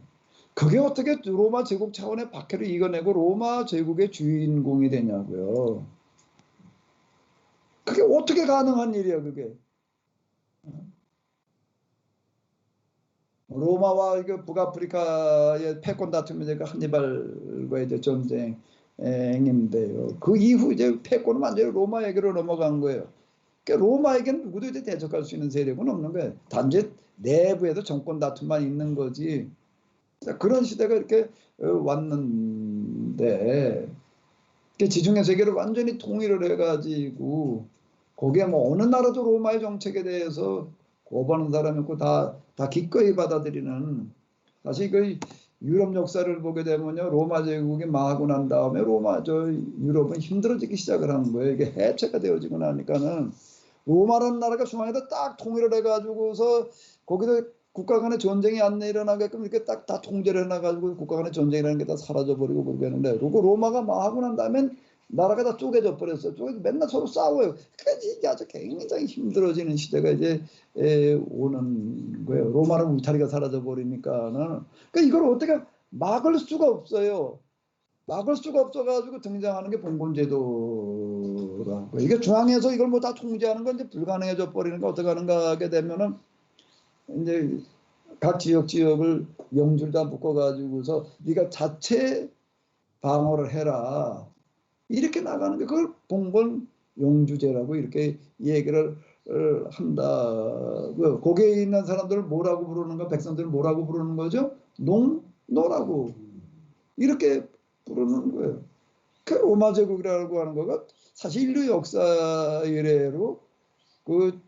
그게 어떻게 로마 제국 차원의 박해를 이겨내고 로마 제국의 주인공이 되냐고요. 그게 어떻게 가능한 일이야 그게. 로마와 북아프리카의 패권 다툼이 이제 한니발과의 이제 전쟁인데요. 그 이후 이제 패권은 완전히 로마에게로 넘어간 거예요. 그러니까 로마에게는 누구도 이제 대적할 수 있는 세력은 없는 거예요. 단지 내부에도 정권 다툼만 있는 거지. 그런 시대가 이렇게 왔는데 지중해 세계를 완전히 통일을 해가지고 거기에 뭐 어느 나라도 로마의 정책에 대해서 거부하는 사람이 없고 다 기꺼이 받아들이는. 사실 그 유럽 역사를 보게 되면요, 로마 제국이 망하고 난 다음에 유럽은 힘들어지기 시작을 하는 거예요. 이게 해체가 되어지고 나니까는 로마라는 나라가 중앙에다 딱 통일을 해가지고서 거기서 국가 간의 전쟁이 안 일어나게끔 이렇게 딱 다 통제를 해놔가지고 국가 간의 전쟁이라는 게 다 사라져버리고 그러게 하는데, 그리고 로마가 망하고 난 다음엔 나라가 다 쪼개져 버렸어요. 쪼개서 맨날 서로 싸워요. 그러니까 이게 아주 굉장히 힘들어지는 시대가 이제 오는 거예요. 로마는 울타리가 사라져 버리니까는. 그러니까 이걸 어떻게 막을 수가 없어요. 막을 수가 없어가지고 등장하는 게 봉건제도라고. 이게 중앙에서 이걸 뭐 다 통제하는 건 이제 불가능해져 버리는 거. 어떻게 하는가 하게 되면은 이제 각 지역을 영주를 다 묶어가지고서 네가 자체 방어를 해라. 이렇게 나가는 게 그걸 봉건 용주제라고 이렇게 얘기를 한다. 거기에 있는 사람들을 뭐라고 부르는가? 백성들을 뭐라고 부르는 거죠? 농노라고 이렇게 부르는 거예요. 그 로마 제국이라고 하는 거가 사실 인류 역사 이래로 그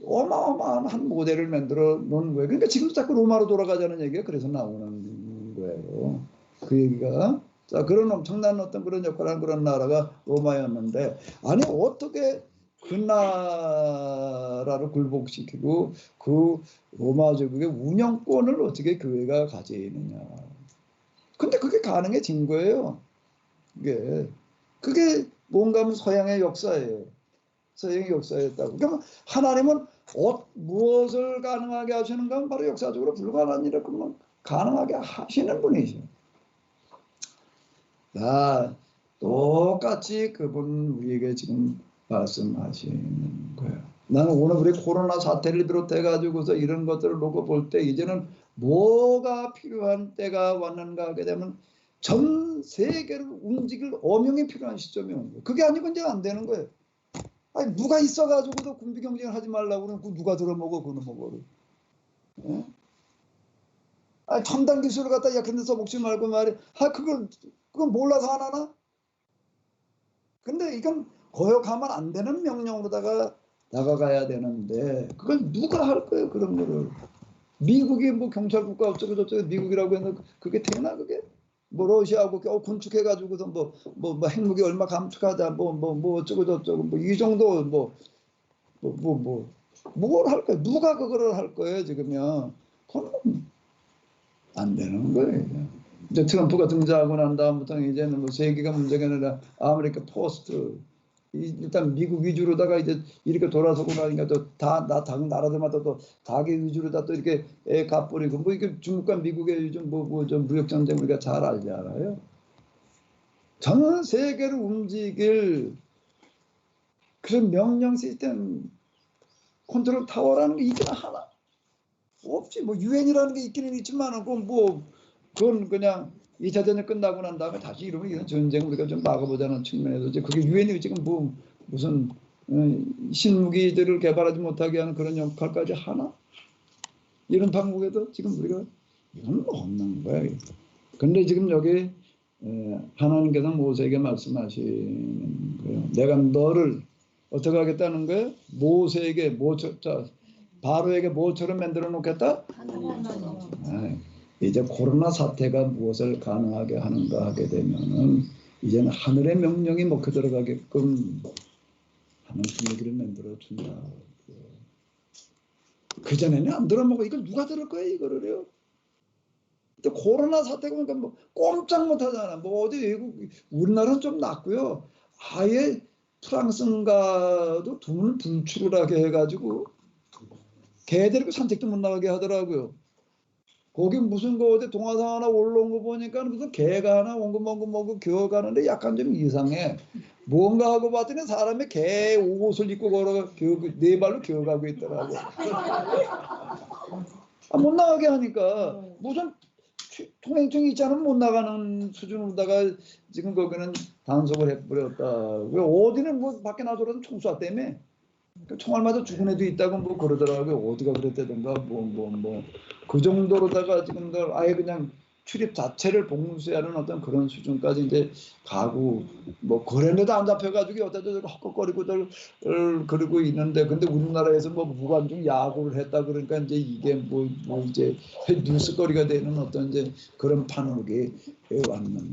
어마어마한 한 모델을 만들어 놓은 거예요. 그러니까 지금도 자꾸 로마로 돌아가자는 얘기가 그래서 나오는 거예요. 그 얘기가. 자, 그런 엄청난 어떤 그런 역할을 한 그런 나라가 로마였는데, 아니 어떻게 그 나라를 굴복시키고 그 로마 제국의 운영권을 어떻게 교회가 가지느냐. 근데 그게 가능해진 거예요. 그게 뭔가 하면 서양의 역사예요. 서양의 역사였다고. 그러면 하나님은 무엇을 가능하게 하시는가 하면 바로 역사적으로 불가능한 일을 그러면 가능하게 하시는 분이죠. 똑같이 그분 우리에게 지금 말씀하시는 거예요. 나는 오늘 우리 코로나 사태를 비롯해 가지고서 이런 것들을 놓고 볼 때 이제는 뭐가 필요한 때가 왔는가 하게 되면 전 세계를 움직일 어명이 필요한 시점이 온 거예요. 그게 아니고 이제 안 되는 거예요. 아니 누가 있어가지고도 군비 경쟁을 하지 말라고 그러면 누가 들어먹어 그놈 먹어. 예? 아니 첨단 기술을 갖다 약한데 써먹지 말고 말이야. 그건 몰라서 안 하나? 근데 이건 거역하면 안 되는 명령으로다가 나가가야 되는데 그걸 누가 할 거예요 그런 거를. 미국이 뭐 경찰 국가 어쩌고 저쩌고 미국이라고 했는데 그게 되나 그게? 뭐 러시아하고 군축해가지고서 뭐 핵무기 얼마 감축하자 뭐 어쩌고 저쩌고 뭐 이 정도 뭘 할 거예요? 누가 그거를 할 거예요 지금요? 그건 안 되는 거예요. 이제 트럼프가 등장하고 난 다음부터는 이제는 뭐 세계가 문제가 아니라 아메리카 포스트 일단 미국 위주로다가 이제 이렇게 돌아서고 나니까 또 다 나라들마다 또 자기 위주로다 또 이렇게 갚버리고 뭐 이게 중국과 미국의 요즘 좀 무역 전쟁 우리가 잘 알잖아요. 전 세계를 움직일 그런 명령 시스템 컨트롤 타워라는 게 있긴 하나 없지. 뭐 유엔이라는 게 있기는 있지만 그건 그냥 2차 대전 끝나고 난 다음에 다시 이러면 이런 전쟁 우리가 좀 막아보자는 측면에서 이제 그게 유엔이 지금 뭐 무슨 신무기들을 개발하지 못하게 하는 그런 역할까지 하나? 이런 방법에도 지금 우리가 이건 없는 거야. 근데 지금 여기 하나님께서 모세에게 말씀하시는 거예요. 내가 너를 어떻게 하겠다는 거예요? 모세에게 바로에게 뭐처럼 만들어 놓겠다? 이제 코로나 사태가 무엇을 가능하게 하는가 하게 되면은 이제는 하늘의 명령이 먹혀 들어가게끔 하는 분위기를 만들어 준다. 그 전에는 안 들어먹어. 이걸 누가 들을 거야 이거를요? 근데 코로나 사태가 오니까 뭐 꼼짝 못하잖아. 뭐 어디 외국 우리나라는 좀 낫고요. 아예 프랑스인가도 돈을 분출을 하게 해가지고 개 데리고 산책도 못 나가게 하더라고요. 거기 무슨 거 어디 동화상 하나 올라온 거 보니까 무슨 개가 하나 엉금엉금 기어가는데 약간 좀 이상해. 뭔가 하고 봤더니 사람이 개 옷을 입고 걸어가 네 발로 기어가고 있더라고. 못 나가게 하니까 무슨 통행증이 있잖아 못 나가는 수준으로다가 지금 거기는 단속을 해버렸다. 왜 어디는 뭐 밖에 나서라도 총쏴 때문에 총알 맞아 죽은 애도 있다고 뭐 그러더라고요. 어디가 그랬다든가 그 정도로다가 지금 아예 그냥 출입 자체를 봉쇄하는 어떤 그런 수준까지 이제 가고 뭐 그랬는데도 안 잡혀가지고 여기다 저기 헛걱거리고 그러고 있는데 근데 우리나라에서 뭐 무관중 야구를 했다 그러니까 이제 이게 뭐 이제 뉴스거리가 되는 어떤 이제 그런 판국이 왔는데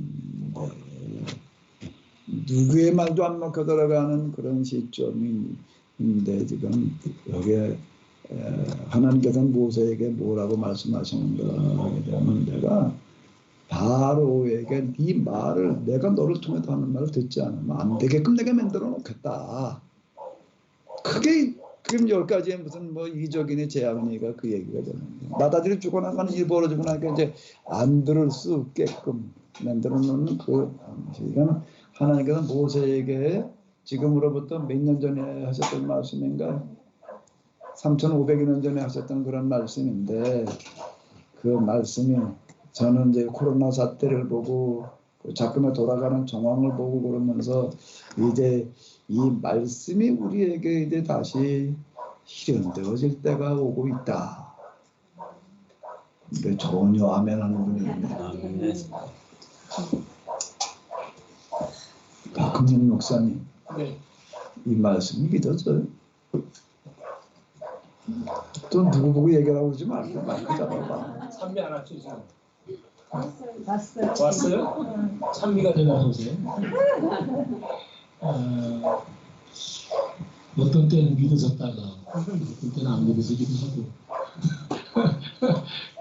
누구의 말도 안 먹혀 들어가는 그런 시점인데 지금 여기에 하나님께서 모세에게 뭐라고 말씀하시는가 하게 되면 내가 바로에게 네 말을 내가 너를 통해서 하는 말을 듣지 않으면 안 되게끔 내가 만들어 놓겠다. 그게 그럼 10가지의 무슨 뭐 이적이니 제약이니가 그 얘기가 되는 거예요. 나다들이 죽어나가는 일 벌어지고 나니까 이제 안 들을 수 없게끔 만들어 놓는 그 방식은 하나님께서 모세에게 지금으로부터 몇 년 전에 하셨던 말씀인가 3,500여 년 전에 하셨던 그런 말씀인데 그 말씀이 저는 이제 코로나 사태를 보고 자꾸만 돌아가는 정황을 보고 그러면서 이제 이 말씀이 우리에게 이제 다시 실현되어질 때가 오고 있다. 근데 전혀 아멘 하는 분이 있네. 박흥현 목사님, 이 말씀이 믿어져요? 또 누구 보고 얘기하라고 그러지 말고 마이크 잡아봐. 찬미 안 왔죠 지금? 왔어요. 왔어요? 찬미가 되나 보세요. 어떤 때는 믿어졌다가 어떤 때는 안 믿어지기도 하고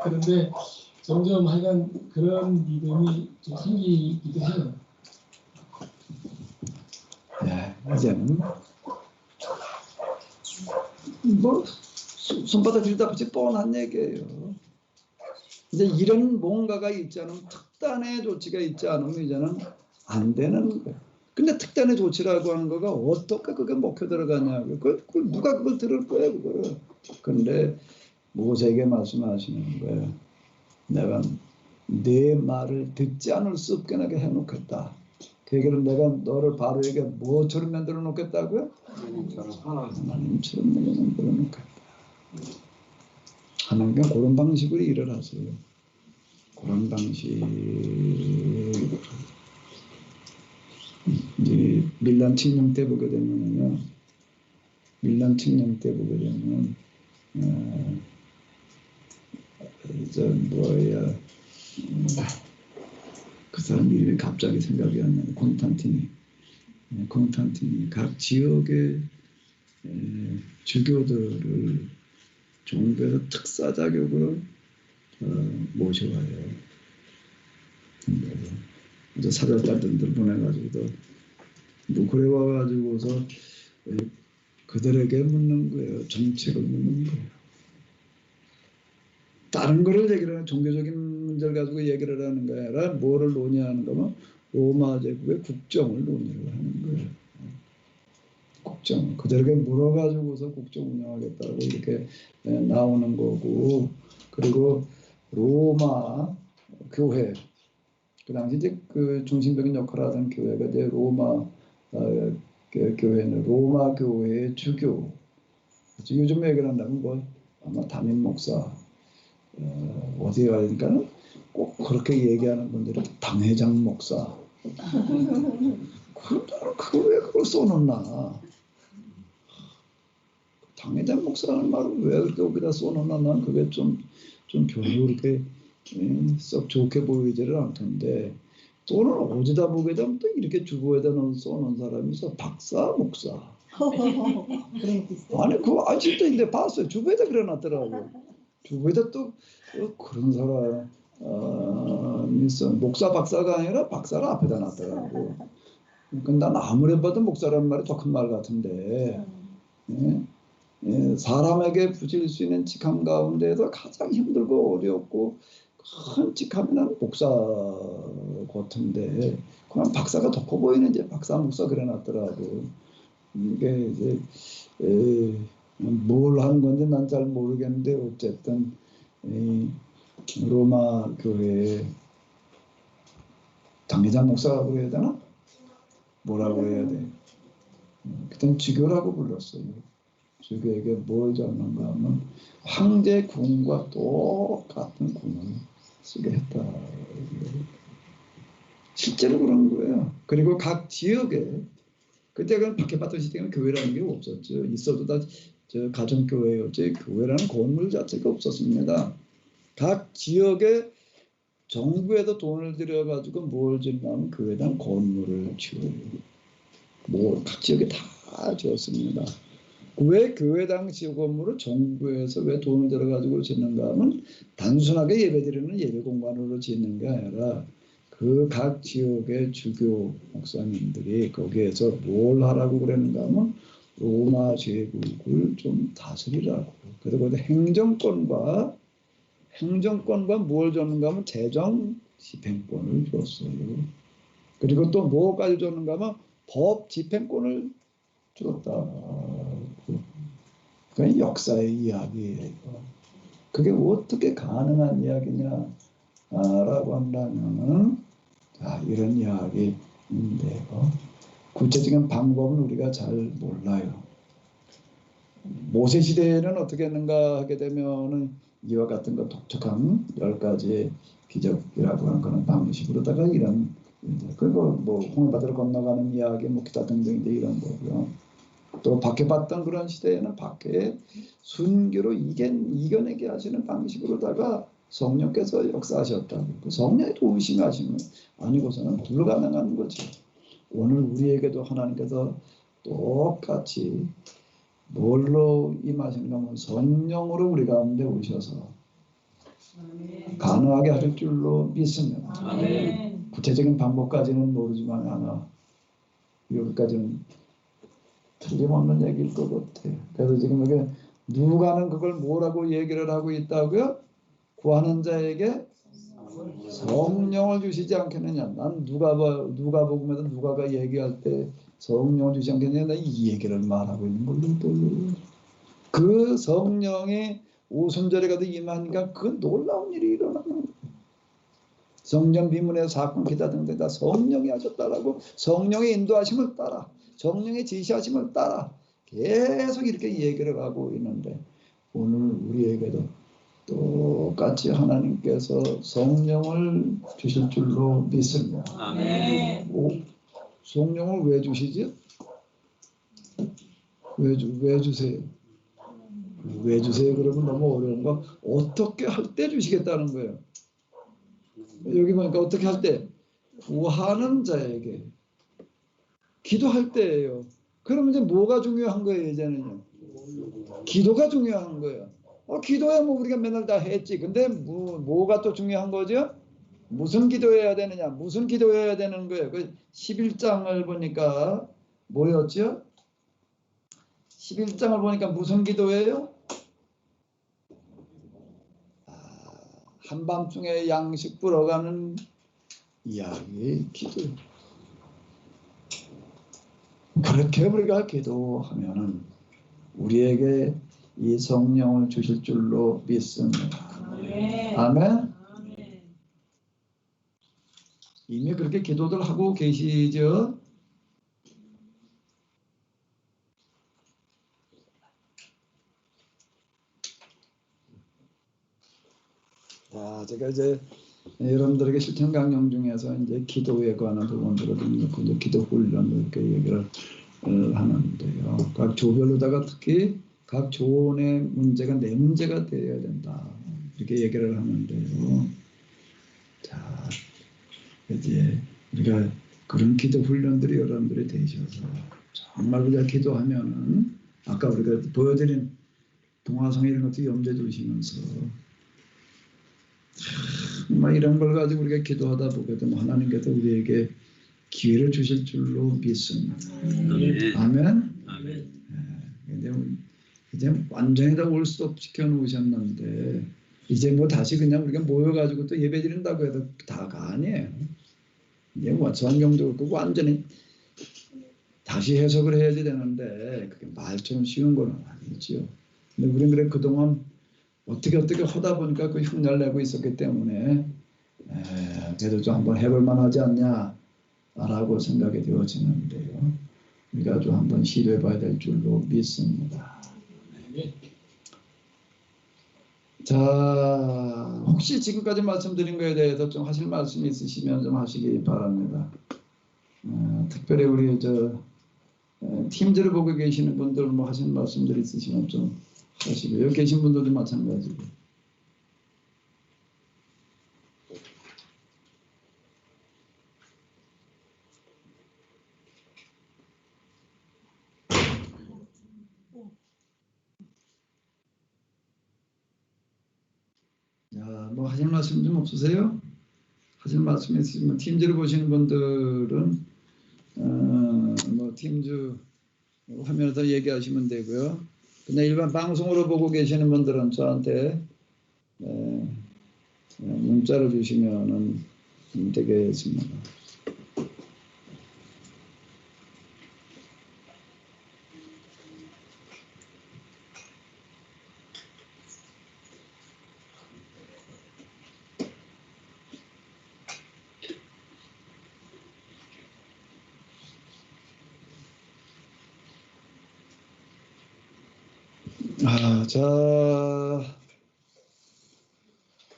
그런데 점점 하여간 그런 믿음이 좀 생기기도 해요. 네, 이제는 뭐 손바닥 들다 보지 뻔한 얘기예요. 이제 이런 뭔가가 있지 않으면 특단의 조치가 있지 않으면 이제는 안 되는 거예요. 근데 특단의 조치라고 하는 거가 어떻게 그게 먹혀 들어가냐고. 누가 그걸 들을 거예요, 그거를. 근데 모세에게 말씀하시는 거예요. 내가 내 말을 듣지 않을 수 없게 나게 해놓겠다. 그 얘기는 내가 너를 바로에게 뭐처럼 만들어 놓겠다고요? 하나님처럼 내가 만들어 놓겠다. 하나님께 그런 방식으로 일을 하세요. 그런 방식. 이제 밀란 칙령 때 보게 되면요. 밀란 칙령 때 보게 되면 그 사람 이름이 갑자기 생각이 안 나요. 콘탄틴이 각 지역의 주교들을 종교에서 특사 자격으로 모셔와요. 이제 사절단들 보내가지고도 뭐 그래 와가지고서 그들에게 묻는 거예요. 정책을 묻는 거예요. 다른 거를 얘기를 하는 종교적인 문제를 가지고 얘기를 하는 게 아니라 뭐를 논의하는 거면 로마 제국의 국정을 논의를 하는 거예요. 국정. 그들에게 물어가지고서 국정 운영하겠다고 이렇게 나오는 거고, 그리고 로마 교회, 그 당시 이제 그 중심적인 역할을 하던 교회가 이제 로마 교회는 로마 교회의 주교. 요즘 얘기를 한다면 뭐 아마 담임 목사 어디에 가니까는 꼭 그렇게 얘기하는 분들이 당회장 목사. 그걸 왜 그걸 써놓나? 당회장 목사라는 말을 왜 그렇게 여기다 써놓나? 난 그게 좀 별로 그렇게 썩 좋게 보이지를 않던데, 또는 어디다 보게 되면 또 이렇게 주보에다 써놓은 사람이 있어. 박사, 목사. 아니 그거 진짜 근데 봤어요. 주보에다 그려놨더라고. 주보에다 또 그런 사람 있어. 목사 박사가 아니라 박사를 앞에다 놨더라고. 그러니까 난 아무리 봐도 목사라는 말이 더 큰 말 같은데, 사람에게 부질 수 있는 직함 가운데에서 가장 힘들고 어렵고 큰 직함이 나는 목사 같은데, 그냥 박사가 더 커 보이는 이제 박사 목사 그래놨더라고. 이게 이제 뭘 하는 건지 난 잘 모르겠는데, 어쨌든 로마 교회 당회장 목사라고 해야 되나? 뭐라고 해야 돼? 그땐 주교라고 불렀어요. 주교에게 뭘 줬는가 하면 황제 궁과 똑같은 궁을 쓰게 했다. 실제로 그런 거예요. 그리고 각 지역에, 그때가 박해받던 시대에는 교회라는 게 없었죠. 있어도 다 저 가정교회였지 교회라는 건물 자체가 없었습니다. 각 지역에 정부에도 돈을 들여가지고 뭘 짓냐면 교회당 건물을 지어요. 뭐 각 지역에 다 지었습니다. 왜 교회당 지역 건물을 정부에서 왜 돈을 들여가지고 짓는가 하면 단순하게 예배드리는 예배 공간으로 짓는 게 아니라 그 각 지역의 주교 목사님들이 거기에서 뭘 하라고 그랬는가 하면 로마 제국을 좀 다스리라고. 그리고 행정권과 뭘 줬는가 하면 재정 집행권을 줬어요. 그리고 또 뭐까지 줬는가 하면 법 집행권을 줬다. 그게 역사의 이야기예요. 그게 어떻게 가능한 이야기냐라고 한다면은 이런 이야기인데요. 구체적인 방법은 우리가 잘 몰라요. 모세 시대에는 어떻게 했는가 하게 되면은 이와 같은 거 독특한 10가지 기적이라고 하는 그런 방식으로다가 이런, 그리고 뭐 홍해바다를 건너가는 이야기, 뭐 기타 등등 이런 거고요. 또 박해받던 그런 시대에는 박해에 순교로 이겨내게 하시는 방식으로다가 성령께서 역사하셨다고. 그 성령의 도우심하시면 아니고서는 불가능한 거지. 오늘 우리에게도 하나님께서 똑같이 뭘로 임하시는가 하면 성령으로 우리 가운데 오셔서 가능하게 하실 줄로 믿습니다. 아멘. 구체적인 방법까지는 모르지만 하나 여기까지는 틀림없는 얘기일 것 같아요. 그래서 지금 여기 누가는 그걸 뭐라고 얘기를 하고 있다고요? 구하는 자에게 성령을 주시지 않겠느냐. 난 누가복음에서 누가가 얘기할 때 성령을 주시지 않겠느냐, 나 이 얘기를 말하고 있는 걸로. 그 성령이 오순절에 가도 임하니까 그 놀라운 일이 일어나는 거예요. 성령 비문의 사건 기타 등등 다 성령이 하셨다라고, 성령의 인도하심을 따라, 성령의 지시하심을 따라 계속 이렇게 얘기를 하고 있는데, 오늘 우리에게도 똑같이 하나님께서 성령을 주실 줄로 믿습니다. 아멘. 성령을 왜 주시지? 왜 주세요? 왜 주세요? 그러면 너무 어려운 거, 어떻게 할 때 주시겠다는 거예요. 여기 보니까 어떻게 할 때? 구하는 자에게. 기도할 때예요. 그러면 이제 뭐가 중요한 거예요? 이제는요. 기도가 중요한 거예요. 기도야 뭐 우리가 맨날 다 했지. 근데 뭐가 또 중요한 거죠? 무슨 기도해야 되느냐? 무슨 기도해야 되는 거예요? 그 11장을 보니까 뭐였죠? 11장을 보니까 무슨 기도예요? 한밤중에 양식 불어가는 이야기 기도. 그렇게 우리가 기도하면은 우리에게 이 성령을 주실 줄로 믿습니다. 아멘. 이미 그렇게 기도들 하고 계시죠? 자, 제가 이제 여러분들에게 실천 강령 중에서 이제 기도에 관한 부분들을 좀 기도 훈련 이렇게 얘기를 하는데요. 각 조별로다가 특히 각 조원의 문제가 내 문제가 되어야 된다 이렇게 얘기를 하는데요. 자, 이제 우리가 그런 기도 훈련들이 여러분들이 되셔서 정말 우리가 기도하면은 아까 우리가 보여드린 동화성 이런 것도 염두에 두시면서 정말 이런 걸 가지고 우리가 기도하다 보게도 하나님께서 우리에게 기회를 주실 줄로 믿습니다. 아멘. 이제 완전히 다 올 수업 시켜놓으셨는데 이제 뭐 다시 그냥 우리가 모여가지고 또 예배 드린다고 해도 다가 아니에요. 이제 뭐 성경도 그렇고 완전히 다시 해석을 해야지 되는데 그게 말처럼 쉬운 건 아니지요. 근데 우리는 그래 그동안 어떻게 하다 보니까 그 흉내를 내고 있었기 때문에 그래도 좀 한번 해볼 만하지 않냐라고 생각이 되어지는데요. 우리가 좀 한번 시도해봐야 될 줄로 믿습니다. 자, 혹시 지금까지 말씀드린 거에 대해서 좀 하실 말씀이 있으시면 좀 하시기 바랍니다. 특별히 우리 팀즈를 보고 계시는 분들 뭐 하실 말씀들 있으시면 좀 하시고 여기 계신 분들도 마찬가지고. 자, 뭐 하실 말씀 좀 없으세요? 하실 말씀 있으시면 팀즈를 보시는 분들은 뭐 팀즈 화면에서 얘기하시면 되고요. 근데 일반 방송으로 보고 계시는 분들은 저한테 문자를 주시면 되겠습니다. 자,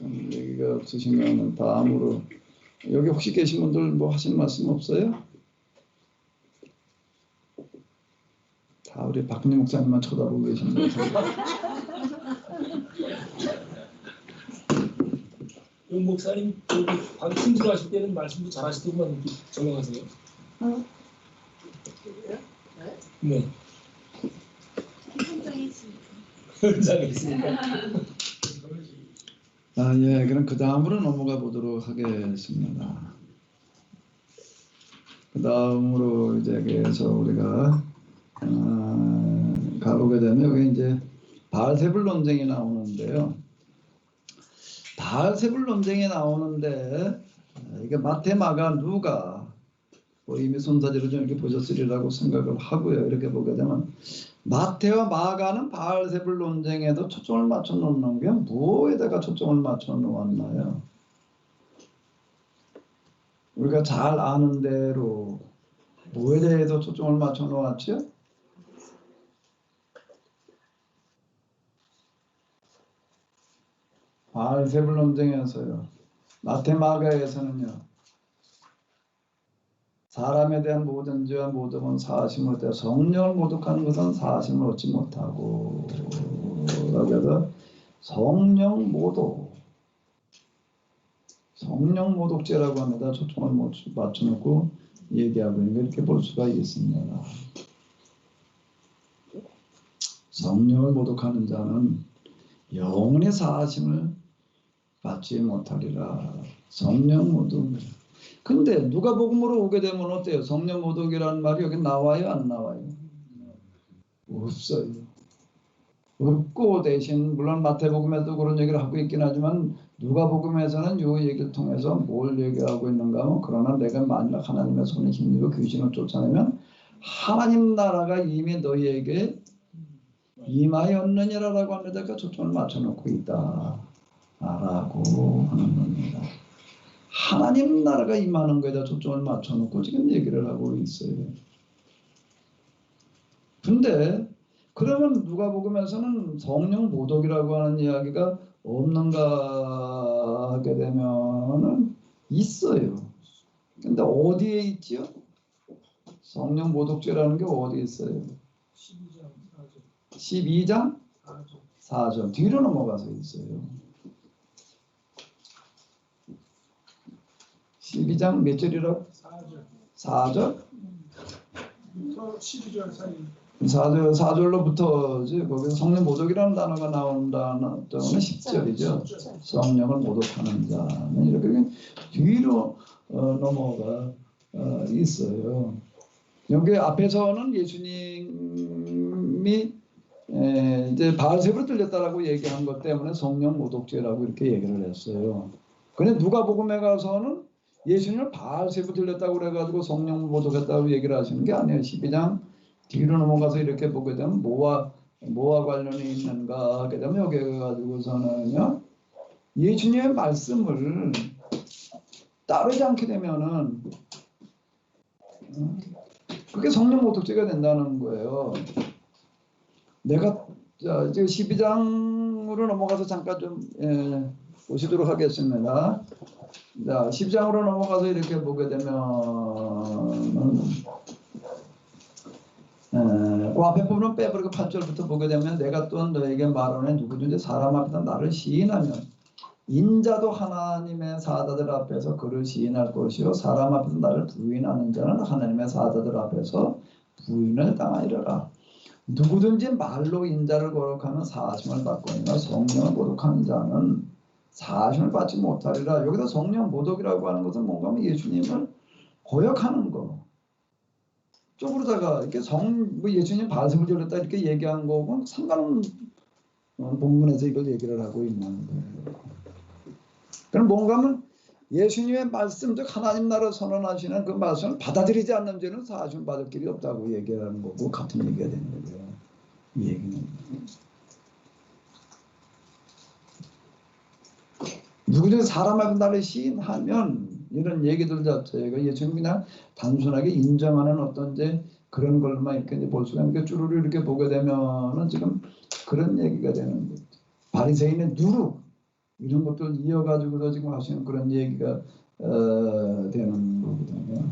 얘기가 없으시면 다음으로 여기 혹시 계신 분들 뭐 하실 말씀 없어요? 다 우리 박근혜 목사님만 쳐다보고 계신데. 용 목사님 방 팀들어가실 때는 말씀도 잘하실 때만 이렇게 정형하세요. 네. 현장에 있습니다. 예, 그럼 그 다음으로 넘어가 보도록 하겠습니다. 그 다음으로 이제 그래서 우리가 가보게 되면 여기 이제 바알세불 논쟁이 나오는데요. 바알세불 논쟁이 나오는데 이게 마태, 마가, 누가 뭐 이미 손사지를 좀 이렇게 보셨으리라고 생각을 하고요. 이렇게 보게 되면 마태와 마가는 바알세불 논쟁에도 초점을 맞춰 놓는 게 무엇에다가 초점을 맞춰 놓았나요? 우리가 잘 아는 대로 뭐에 대해서 초점을 맞춰 놓았죠? 바알세불 논쟁에서요. 마태, 마가에서는요. 사람에 대한 모든 죄와 모든 사하심을 얻어 성령을 모독하는 것은 사하심을 얻지 못하고 라고 해서 성령 모독죄라고 합니다. 초점을 맞춰놓고 얘기하고 있는 게 이렇게 볼 수가 있습니다. 성령을 모독하는 자는 영원히 사하심을 받지 못하리라. 성령 모독. 근데 누가복음으로 오게 되면 어때요? 성령 모독이라는 말이 여기 나와요, 안 나와요? 없어요. 없고 대신 물론 마태복음에도 그런 얘기를 하고 있긴 하지만 누가복음에서는 이 얘기를 통해서 뭘 얘기하고 있는가 하면 그러나 내가 만일 하나님의 손에 힘입어 귀신을 쫓아내면 하나님 나라가 이미 너희에게 임하였느니라라고 하는 데다가 초점을 맞춰놓고 있다 라고 하는 겁니다. 하나님 나라가 임하는 거에다 초점을 맞춰놓고 지금 얘기를 하고 있어요. 근데 그러면 누가복음에서는 성령 모독이라고 하는 이야기가 없는가 하게 되면은 있어요. 근데 어디에 있지요? 성령 모독죄라는 게 어디에 있어요? 12장 4절 뒤로 넘어가서 있어요. 12장 몇 절이라고? 4절? 12절 사이. 4절로부터 거기서 성령 모독이라는 단어가 나온다는 10절이죠. 성령을 모독하는 자는 이렇게 뒤로 넘어가 있어요. 여기 앞에서는 예수님이 이제 바알세부로 들렸다라고 얘기한 것 때문에 성령 모독죄라고 이렇게 얘기를 했어요. 근데 누가복음에 가서는 예수님을 바알세부 들렸다고 그래가지고 성령 모독했다고 얘기를 하시는 게 아니에요. 12장 뒤로 넘어가서 이렇게 보게 되면 뭐와 관련이 있는가 하게 되면 여기 가지고서는요 예수님의 말씀을 따르지 않게 되면은 그게 성령 모독죄가 된다는 거예요. 내가 이제 12장으로 넘어가서 잠깐 좀 보시도록 하겠습니다. 자, 10장으로 넘어가서 이렇게 보게 되면 그 앞에 부분은 빼버리고 8절부터 보게 되면 내가 또한 너에게 말하노니 누구든지 사람 앞에서 나를 시인하면 인자도 하나님의 사자들 앞에서 그를 시인할 것이요 사람 앞에서 나를 부인하는 자는 하나님의 사자들 앞에서 부인을 당하리라. 누구든지 말로 인자를 거룩하면 사하심을 받거니와 성령을 모독하는 자는 사하심을 받지 못하리라. 여기서 성령 모독이라고 하는 것은 뭔가 하면 예수님을 거역하는 거. 쪽으로다가 이렇게 예수님 바알세부를 들렸다 이렇게 얘기한 거하고는 상관없는 본문에서 이걸 얘기를 하고 있는 거예요. 그럼 뭔가 하면 예수님의 말씀, 즉 하나님 나라를 선언하시는 그 말씀을 받아들이지 않는 죄는 사하심 받을 길이 없다고 얘기하는 거고 같은 얘기가 되는 거죠. 이 얘기는. 누구든지 사람 앞에 나를 시인하면 이런 얘기들 자체가 예수님 그냥 단순하게 인정하는 어떤 이제 그런 걸로만 이렇게 볼 수가 있는데 쭈루루 이렇게 보게 되면은 지금 그런 얘기가 되는 거죠. 바리새인의 누룩 이런 것들 이어가지고도 지금 하시는 그런 얘기가 되는 거거든요.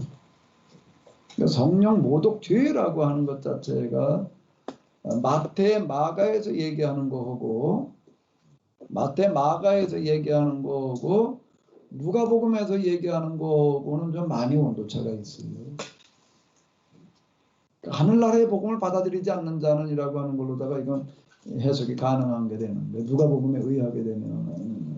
그러니까 성령 모독죄라고 하는 것 자체가 마태 마가에서 얘기하는 거고 마태 마가에서 얘기하는 거고 누가복음에서 얘기하는 거고는 좀 많이 온도차가 있어요. 하늘나라의 복음을 받아들이지 않는 자는이라고 하는 걸로다가 이건 해석이 가능한 게 되는데 누가복음에 의하게 되면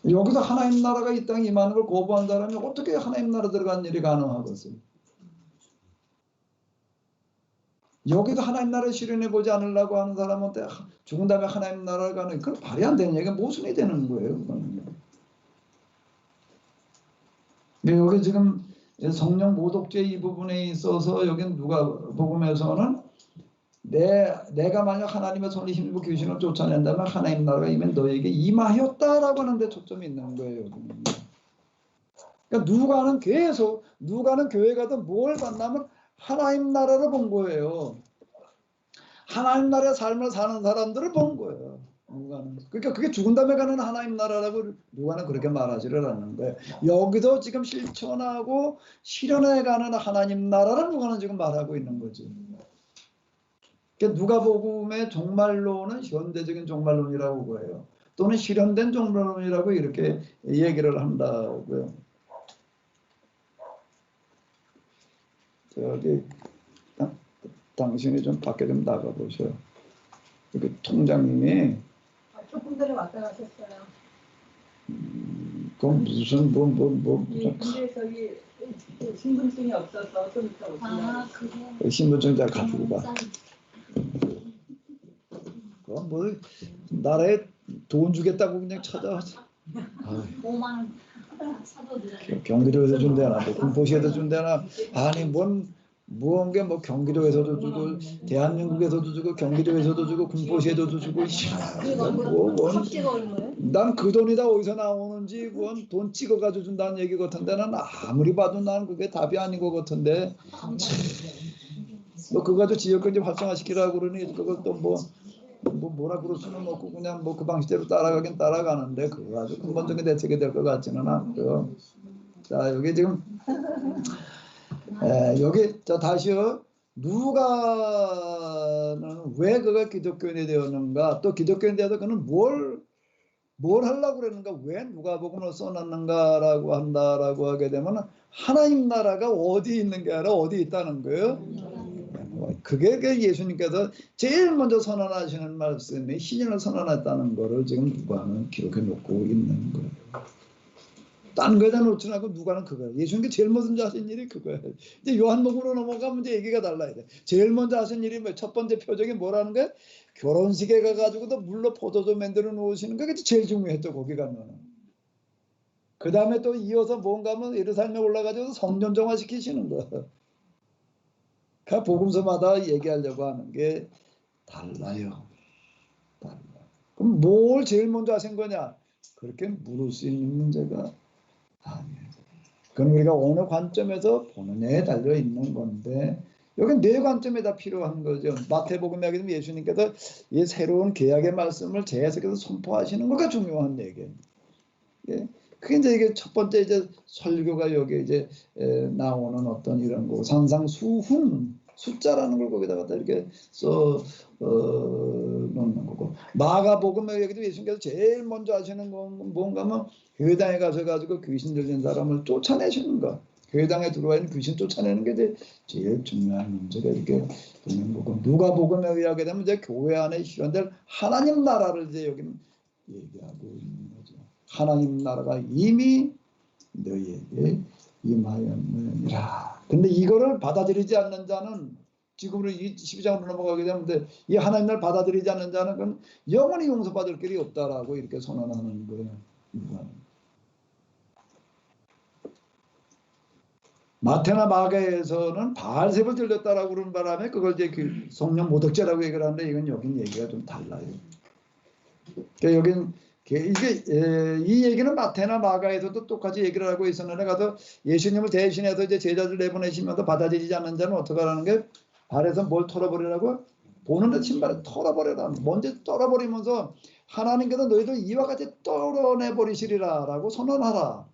여기서 하나님 나라가 이 땅에 임하는 걸 거부한 사람이 어떻게 하나님 나라 들어간 일이 가능하겠어요? 여기도 하나님 나라를 실현해 보지 않으려고 하는 사람한테 죽은 다음에 하나님 나라를 가는 그건 말이 안 되는 얘기가 모순이 되는 거예요. 그거는. 근데 여기 지금 성령 모독죄 이 부분에 있어서 여기 누가복음에서는 내가 만약 하나님의 손에 힘입어 귀신을 쫓아낸다면 하나님 나라가 이면 너에게 임하였다라고 하는데 초점이 있는 거예요. 그러니까 누가는 교회 가든 뭘 만나면 하나님 나라를 본 거예요. 하나님 나라의 삶을 사는 사람들을 본 거예요. 누가는. 그러니까 그게 죽은 다음에 가는 하나님 나라라고 누가는 그렇게 말하지를 않는 거예요. 여기도 지금 실천하고 실현해가는 하나님 나라를 누가는 지금 말하고 있는 거지. 그러니까 누가복음의 종말론은 현대적인 종말론이라고 해요. 또는 실현된 종말론이라고 이렇게 얘기를 한다고요. 저기 당신이 좀 밖에 좀 나가 보셔. 그 통장님이 조금 전에 왔다 가셨어요. 그건 무슨 근데 저기 신분증이 없어서 좀 이따 오시면. 신분증 잘 가지고 가. 그건 뭐 나라에 돈 주겠다고 그냥 찾아왔어. 5만 원 사도 돼요. 경기도에서 준대나 뭐 군포시에서 준대나 아니 뭔게 뭐 경기도에서도 주고 대한민국에서도 주고 경기도에서도 주고 군포시에서도 주고 난 그 돈이 다 어디서 나오는지 그건 돈 찍어가지고 준다는 얘기 같은데 난 아무리 봐도 난 그게 답이 아닌 것 같은데 뭐 그거 가지고 지역경제 활성화시키라고 그러니 그걸 또 뭐라 그럴 수는 없고 그냥 뭐 그 방식대로 따라가긴 따라가는데 그거 아주 근본적인 대책이 될 것 같지는 않고요. 자 여기 지금 여기 자 다시요. 누가는 왜 그가 기독교인이 되었는가 또 기독교인이 되어서 그는 뭘 하려고 그랬는가 왜 누가복음을 써놨는가라고 한다라고 하게 되면 하나님 나라가 어디 있는 게 아니라 어디 있다는 거예요. 그게 예수님께서 제일 먼저 선언하시는 말씀이 신인을 선언했다는 거를 지금 누가는 기록해 놓고 있는 거예요. 딴 거에다 놓지 않고 누가는 그거예요. 예수님께 제일 먼저 하신 일이 그거예요. 이제 요한복음으로 넘어가면 이제 얘기가 달라야 돼. 제일 먼저 하신 일이 뭐 첫 번째 표적이 뭐라는 거야? 결혼식에 가가지고도 물로 포도주 만들어 놓으시는 게 제일 중요했죠. 거기 가면은. 그 다음에 또 이어서 뭔가 하면 예루살렘에 올라가지고 성전 정화시키시는 거예요. 그 복음서마다 얘기하려고 하는 게 달라요. 그럼 뭘 제일 먼저 하신 거냐? 그렇게 물을 수 있는 문제가 아니에요. 그건 우리가 어느 관점에서 보느냐에 달려 있는 건데 여기 네 관점에 다 필요한 거죠. 마태복음에 하게 되면 예수님께서 이 새로운 계약의 말씀을 재해석해서 선포하시는 거가 중요한 얘기예요. 예. 그게 이제 이게 첫 번째 이제 설교가 여기 이제 나오는 어떤 이런 거 산상수훈 숫자라는 걸 거기다가 이렇게 써 놓는 거고 마가복음에 여기도 예수님께서 제일 먼저 하시는 건 뭔가 하면 교회당에 가서 귀신 들린 사람을 쫓아내시는 거 교회당에 들어와 있는 귀신 쫓아내는 게 이제 제일 중요한 문제가 이렇게 되는 거고 누가복음에 의하게 되면 이제 교회 안에 실현될 하나님 나라를 이제 여기 얘기하고 있는 거죠. 하나님 나라가 이미 너희에게 임하였느니라. 근데 이거를 받아들이지 않는 자는 지금으로 12장으로 넘어가게 되는데 이 하나님 나라를 받아들이지 않는 자는 그건 영원히 용서받을 길이 없다라고 이렇게 선언하는 거예요. 마태나 마가에서는 바알세불 들렸다라고 그러는 바람에 그걸 이제 성령 모독죄라고 얘기를 하는데 이건 여긴 얘기가 좀 달라요. 그러니까 여긴 이 얘기는 마태나 마가에서도 똑같이 얘기를 하고 있었는데 가서 예수님을 대신해서 이제 제자들 내보내시면서 받아들이지 않는 자는 어떻게 하라는 게 발에서 뭘 털어버리라고? 보는데 신발을 털어버려라. 먼저 털어버리면서 하나님께서 너희들 이와 같이 떨어내버리시리라 라고 선언하라.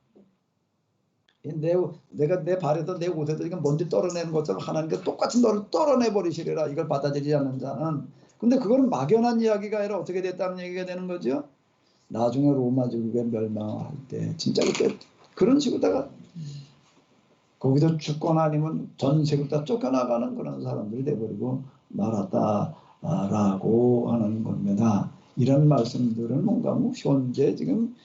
내가 내 발에서 내 옷에서 이거 먼지 떨어내는 것처럼 하나님께서 똑같이 너를 떨어내버리시리라. 이걸 받아들이지 않는 자는. 근데 그건 막연한 이야기가 아니라 어떻게 됐다는 얘기가 되는 거죠? 나중에 로마 제국에 멸망할 때 진짜 그때 그런 식으로다가 거기서 죽거나 아니면 전 세계 다 쫓겨나가는 그런 사람들이 돼버리고 말았다라고 하는 겁니다. 이런 말씀들은 뭔가 현재 지금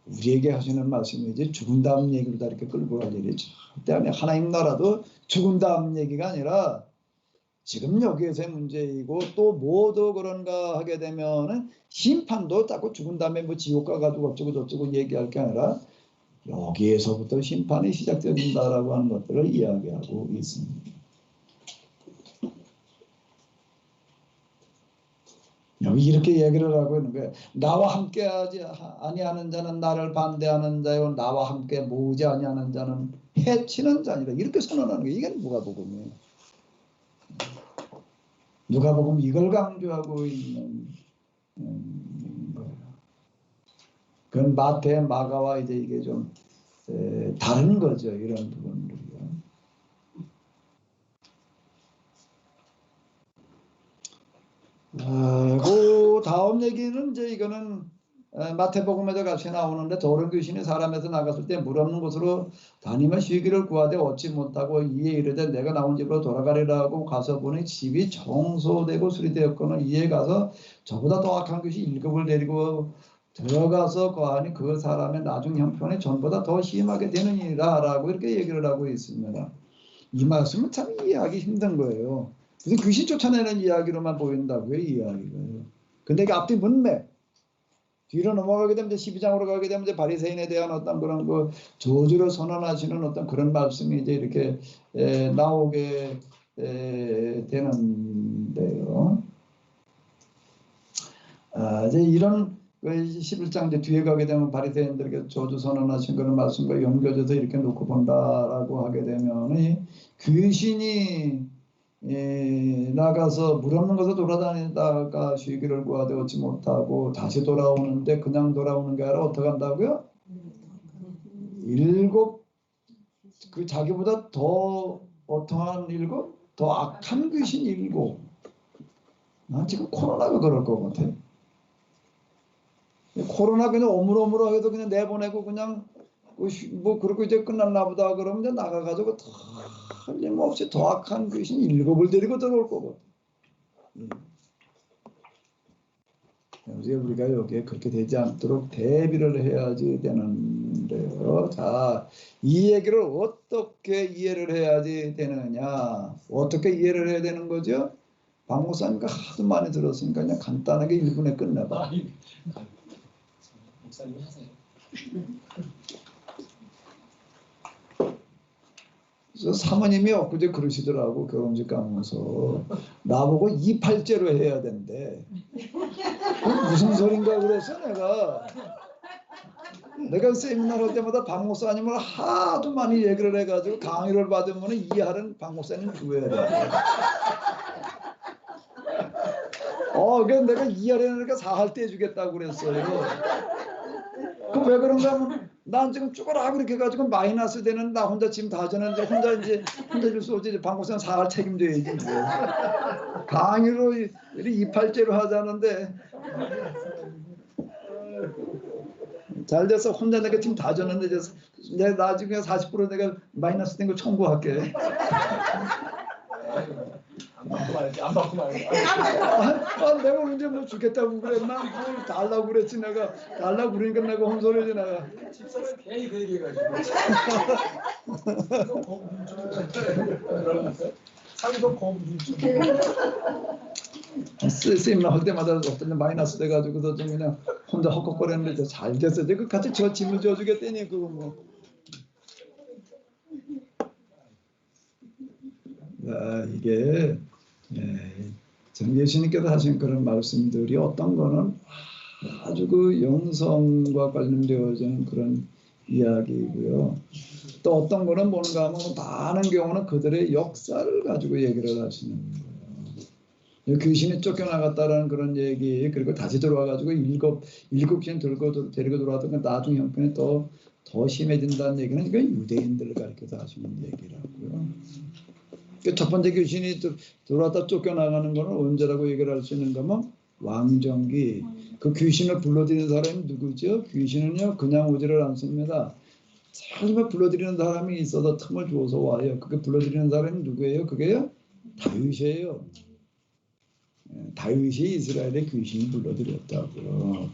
우리에게 하시는 말씀이지 죽은 다음 얘기로 다 이렇게 끌고 갈 일이죠. 그때 하나님 나라도 죽은 다음 얘기가 아니라 지금 여기에서의 문제이고 또 뭐도 그런가 하게 되면은 심판도 자꾸 죽은 다음에 뭐 지옥 가가지고 어쩌고 저쩌고 얘기할 게 아니라 여기에서부터 심판이 시작된다라고 하는 것들을 이야기하고 있습니다. 여기 이렇게 얘기를 하고 있는 거예요. 나와 함께하지 아니하는 자는 나를 반대하는 자요 나와 함께 모으지 아니하는 자는 해치는 자니라 이렇게 선언하는 거예요. 이게 누가복음이에요. 누가복음 이걸 강조하고 있는 거예요. 그건 마태, 마가와 이제 이게 좀 다른 거죠. 이런 부분들이요. 그 다음 얘기는 이제 이거는 마태복음에도 같이 나오는데 더러운 귀신이 사람에서 나갔을 때 물 없는 곳으로 다니며 쉬기를 구하되 얻지 못하고 이에 이르되 내가 나온 집으로 돌아가리라고 가서 보니 집이 정소되고 수리되었거늘 이에 가서 저보다 더 악한 귀신 7을 데리고 들어가서 거하니 그 사람의 나중 형편이 전보다 더 심하게 되느니라 라고 이렇게 얘기를 하고 있습니다. 이 말씀은 참 이해하기 힘든 거예요. 그래서 귀신 쫓아내는 이야기로만 보인다고요, 이 이야기가요. 근데 그 앞뒤 문맥 뒤로 넘어가게 되면 12장으로 가게 되면 바리새인에 대한 어떤 그런 그 저주를 선언하시는 어떤 그런 말씀이 이제 이렇게 나오게 되는데요. 이제 이런 11장 이제 뒤에 가게 되면 바리새인들에게 저주 선언하신 그런 말씀과 연결해서 이렇게 놓고 본다라고 하게 되면 귀신이 나가서 물 없는 곳에 돌아다니다가 쉬기를 구하되 얻지 못하고 다시 돌아오는데 그냥 돌아오는 게 아니라 어떻게 한다고요? 7 그 자기보다 더 어떠한 7? 더 악한 귀신 7. 난 지금 코로나가 그럴 것 같아. 코로나 그냥 오물오물하게도 그냥 내보내고 그냥 뭐 그렇고 이제 끝났나 보다 그러면 이제 나가가지고 틀림없이 더 악한 귀신 7을 데리고 들어올 거거든. 그래서 우리가 여기에 그렇게 되지 않도록 대비를 해야지 되는데요. 자, 이 얘기를 어떻게 이해를 해야지 되느냐? 어떻게 이해를 해야 되는 거죠? 박 목사님과 하도 많이 들었으니까 그냥 간단하게 1분에 끝내봐. 목사님이 하세요. 그래서 사모님이 엊그제 그러시더라고. 결혼식 가면서 나보고 2팔째로 해야 된대. 무슨 소린가 그래서 내가 세미나 할 때마다 박 목사님을 하도 많이 얘기를 해가지고 강의를 받으면 이해하는 박 목사님 구해야 돼. 그래서 내가 이해하려니까 4할 때 해주겠다고 그랬어요. 그 왜 그런가 하면 난 지금 쭈그라 그렇게 해가지고 마이너스 되는 나 혼자 짐 다 졌는데 혼자 줄 수 없지. 박 목사님 4할 책임져야지. 강의로 2팔째로 하자는데 잘 돼서 혼자 내가 지금 다 졌는데 이제 내가 나중에 40% 내가 마이너스 된 거 청구할게. 안 받고 말이야. 내가 언제 뭐 주겠다고 그래. 난 뭘 달라고 그랬지. 내가 달라고 그러니까 내가 혼소리지 내가. 집사람 괜히 그 얘기해가지고. 상도 거부죠. 세미나 할 때마다 어떤 마이너스 돼가지고도 좀 그냥 혼자 헉헉거렸는데 잘 됐어. 내가 같이 저 짐을 져주겠다니 그거 뭐. 이게 전 예수님께서 하신 그런 말씀들이 어떤 거는 아주 그 영성과 관련되어지는 그런 이야기이고요. 또 어떤 거는 뭔가 하면 많은 경우는 그들의 역사를 가지고 얘기를 하시는 거예요. 귀신이 쫓겨나갔다라는 그런 얘기, 그리고 다시 들어와가지고 일곱 귀신 데리고 들어왔던 나중 형편이 더 심해진다는 얘기는 이건 유대인들을 가리켜서 하시는 얘기라고요. 첫 번째 귀신이 들어왔다 쫓겨나가는 거는 언제라고 얘기를 할 수 있는가 하면 왕정기. 그 귀신을 불러들이는 사람이 누구죠? 귀신은요 그냥 오지를 않습니다. 잘 불러들이는 사람이 있어서 틈을 주어서 와요. 그게 불러들이는 사람이 누구예요? 그게요? 다윗이에요. 다윗이 이스라엘의 귀신이 불러들였다고요.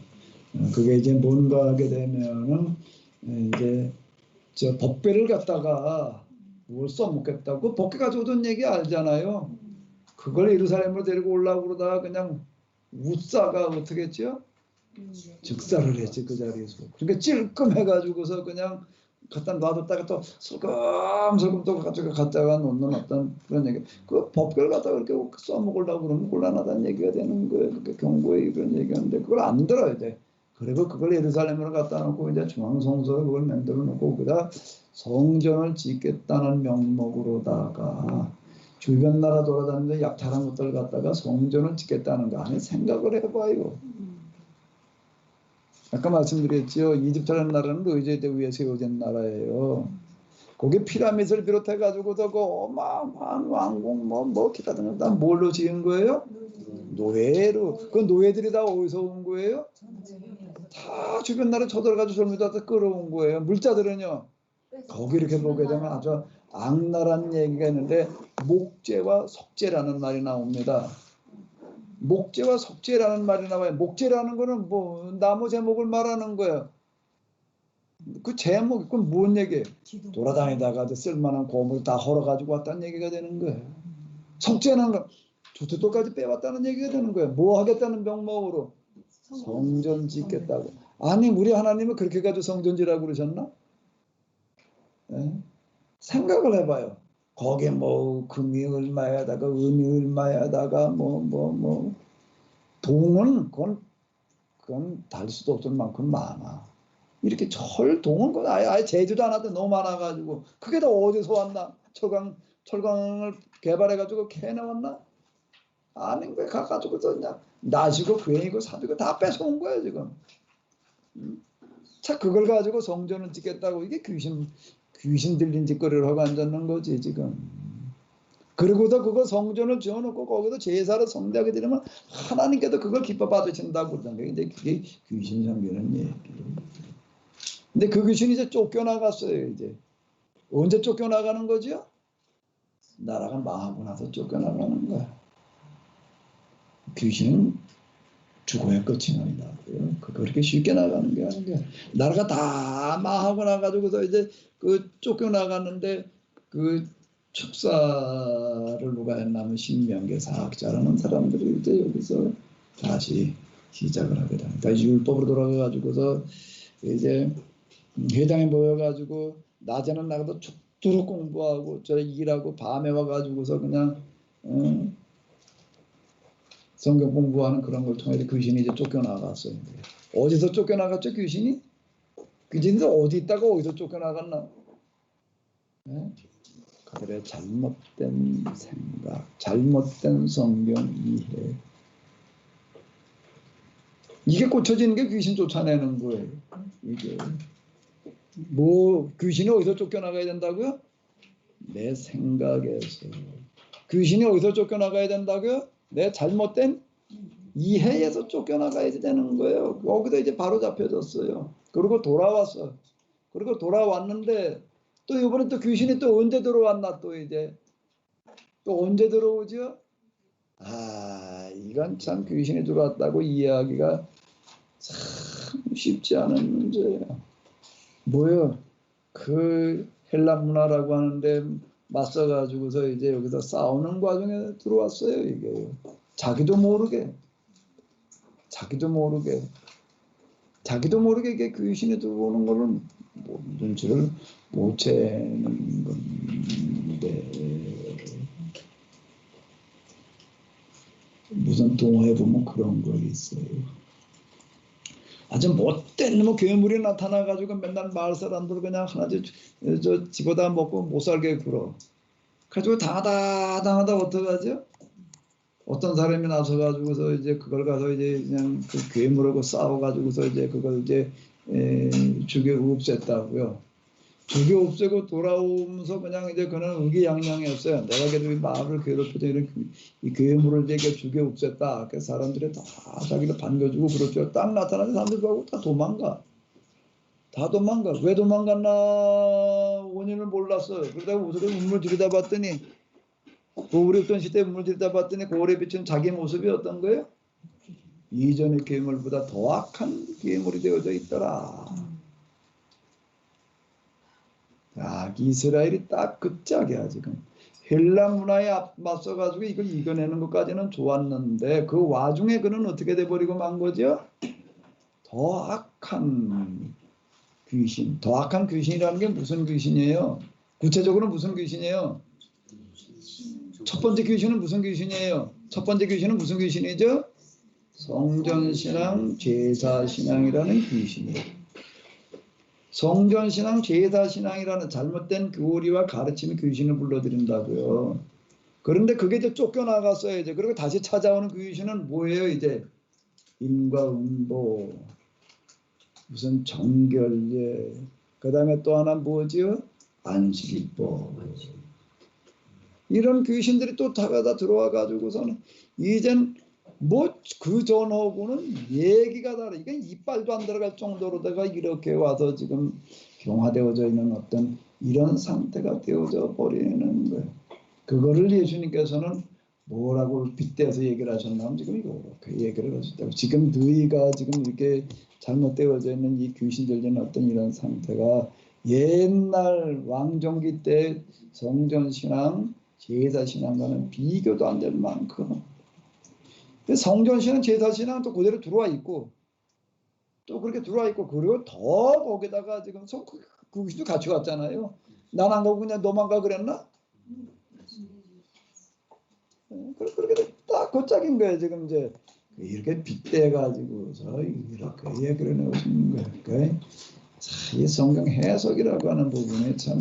그게 이제 뭔가 하게 되면은 이제 저 법궤를 갖다가 뭘 써먹겠다고 법궤 가져오던 얘기 알잖아요. 그걸 예루살렘으로 데리고 올라오고 그러다가 그냥 웃사가 어떻게 했죠? 즉사를 했지 그 자리에서. 그러니까 찔끔해가지고서 그냥 갖다 놔뒀다가 또 슬금슬금 또 갖다가 놓는 어떤 그런 얘기. 그 법궤를 갖다가 그렇게 써먹으려고 그러면 곤란하다는 얘기가 되는 거예요. 그렇게 경고의 그런 얘기하는데 그걸 안 들어야 돼. 그리고 그걸 예루살렘으로 갖다 놓고 이제 중앙성소를 그걸 만들어 놓고 그다 성전을 짓겠다는 명목으로다가 주변 나라 돌아다니면서 약탈한 것들 갖다가 성전을 짓겠다는 거 안에 생각을 해봐요. 아까 말씀드렸죠. 이집트라는 나라는 의제대 위에 세워진 나라예요. 거기 피라밋을 비롯해가지고도 그 어마어마한 왕궁 뭐 기타 등등 다 뭘로 지은 거예요? 노예로. 그 노예들이 다 어디서 온 거예요? 다 주변 나라 쳐들어가지고 젊은이들 다 끌어온 거예요. 물자들은요. 거기 이렇게 보게 되면 아주 악랄한 얘기가 있는데 목재와 석재라는 말이 나옵니다. 목재와 석재라는 말이 나와요. 목재라는 거는 뭐 나무 제목을 말하는 거예요. 그 제목, 그건 뭔 얘기예요? 돌아다니다가 쓸만한 고물 다 헐어가지고 왔다는 얘기가 되는 거예요. 석재는 거 조태도까지 빼왔다는 얘기가 되는 거예요. 뭐 하겠다는 명목으로? 성전 짓겠다고. 아니 우리 하나님은 그렇게 가지고 성전 지라고 그러셨나? 네? 생각을 해봐요. 거기에 뭐 금이 얼마에다가 은이 얼마에다가 뭐 동은 그건 달 수도 없을 만큼 많아. 이렇게 철동은 건 아예 제주도 하나도 너무 많아가지고 그게 다 어디서 왔나? 철강을 개발해가지고 캐내왔나? 아닌 거야. 가가지고서 그냥 나시고 괜히고 사비고 다 뺏어온 거야 지금. 자 그걸 가지고 성전을 짓겠다고 이게 귀신 들린 짓거리를 하고 앉았는 거지 지금. 그리고도 그거 성전을 지어놓고 거기서 제사를 성대하게 되면 하나님께도 그걸 기뻐 받으신다고 그러는 거예요. 근데 그게 귀신 섬기는 얘기. 근데 그 귀신이 이제 쫓겨나갔어요. 이제 언제 쫓겨나가는 거죠? 나라가 망하고 나서 쫓겨나가는 거야. 귀신은 죽어야 끝이 납니다. 그렇게 쉽게 나가는 게 아니라 나라가 다 망하고 나가지고서 이제 그 쫓겨나갔는데 그 축사를 누가 했냐면 신명계 사학자라는 사람들이 이제 여기서 다시 시작을 하게 됩니다. 율법으로 돌아가가지고서 이제 회당에 모여가지고 낮에는 나가도 죽도록 공부하고 저 일하고 밤에 와가지고서 그냥 성경 공부하는 그런 걸 통해서 귀신이 이제 쫓겨나갔어요. 어디서 쫓겨나갔죠 귀신이? 귀신이 어디 있다가 어디서 쫓겨나갔나? 네? 그들의 잘못된 생각, 잘못된 성경 이해. 이게 고쳐지는 게 귀신 쫓아내는 거예요. 이게 뭐 귀신이 어디서 쫓겨나가야 된다고요? 내 생각에서. 귀신이 어디서 쫓겨나가야 된다고요? 내 잘못된 이해에서 쫓겨나가야 되는 거예요. 거기서 이제 바로 잡혀졌어요. 그리고 돌아왔어. 그리고 돌아왔는데 또 이번에 또 귀신이 또 언제 들어왔나 또 이제 또 언제 들어오죠? 아 이건 참 귀신이 들어왔다고 이해하기가 참 쉽지 않은 문제예요. 뭐요? 그 헬라 문화라고 하는데 맞서가지고서 이제 여기서 싸우는 과정에 들어왔어요. 이게 자기도 모르게 이게 귀신이 들어오는 거는 눈치를 못 채는 건데 무슨 동화에 보면 그런 거 있어요. 아주 못된 뭐 괴물이 나타나가지고 맨날 마을 사람들 그냥 하나씩 저 집어다 먹고 못 살게 굴어. 가지고 당하다 어떡하죠? 어떤 사람이 나서가지고서 이제 그걸 가서 이제 그냥 그 괴물하고 싸워가지고서 이제 그걸 이제 죽여 없앴다고요. 죽여 없애고 돌아오면서 그냥 이제 그는 의기양양했어요. 내가 그래도 마을을 괴롭혀서 이런 이 괴물을 이제 죽여 없앴다. 그 사람들이 다 자기를 반겨주고 그렇죠. 딱 나타나는 사람들 보고 다 도망가. 왜 도망갔나 원인을 몰랐어요. 그러다가 우스를 눈물 들여다봤더니 고울에 없던 시대에 눈물 들여다봤더니 고울에 비친 자기 모습이 어떤 거예요? 이전의 괴물보다 더 악한 괴물이 되어져 있더라. 야, 이스라엘이 딱 그 짝이야 지금. 헬라 문화에 맞서가지고 이걸 이겨내는 것까지는 좋았는데 그 와중에 그는 어떻게 돼버리고 만 거죠? 더 악한 귀신. 더 악한 귀신이라는 게 무슨 귀신이에요? 구체적으로 무슨 귀신이에요? 첫 번째 귀신은 무슨 귀신이에요? 첫 번째 귀신은 무슨 귀신이죠? 성전신앙, 제사신앙이라는 귀신이에요. 성전신앙, 제사신앙이라는 잘못된 교리와 가르침이 귀신을 불러들인다고요. 그런데 그게 이제 쫓겨나갔어요. 이제. 그리고 다시 찾아오는 그 귀신은 뭐예요? 이제 인과응보, 무슨 정결제, 그 다음에 또 하나 뭐지요? 안식일법. 이런 귀신들이 또 다 들어와 가지고서는 이젠 뭐 그 전하고는 얘기가 다르. 이게 이빨도 안 들어갈 정도로 내가 이렇게 와서 지금 경화되어져 있는 어떤 이런 상태가 되어져 버리는 거예요. 그거를 예수님께서는 뭐라고 빗대서 얘기를 하셨나면 지금 이렇게 얘기를 하셨다고. 지금 너희가 지금 이렇게 잘못되어져 있는 이 귀신 들리는 어떤 이런 상태가 옛날 왕정기 때 성전신앙, 제사신앙과는 비교도 안 될 만큼 성전신앙, 제사신앙은 또 그대로 들어와 있고 또 그렇게 들어와 있고 그리고 더 거기다가 지금 그 귀신도 같이 왔잖아요. 난 안 가고 그냥 너만 가 그랬나? 그렇게 딱 고짝인 거예요. 지금 이제 이렇게 빗대가지고서 이렇게 얘기를 해오시는 거예요. 그러니까 이 성경 해석이라고 하는 부분에 참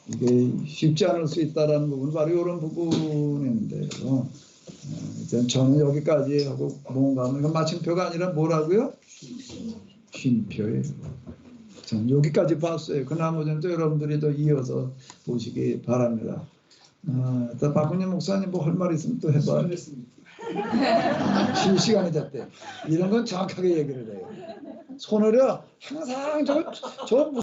이게 쉽지 않을 수 있다라는 부분 바로 이런 부분인데요. 일단 저는 여기까지 하고 뭔가 하면 마침표가 아니라 뭐라고요? 쉼표예요. 전 여기까지 봤어요. 그 나머지는 또 여러분들이 더 이어서 보시기 바랍니다. 또 박훈님 목사님 뭐 할 말 있으면 또 해봐. 쉴 시간이 됐대. 이런 건 정확하게 얘기를 해요. 손을요 항상 저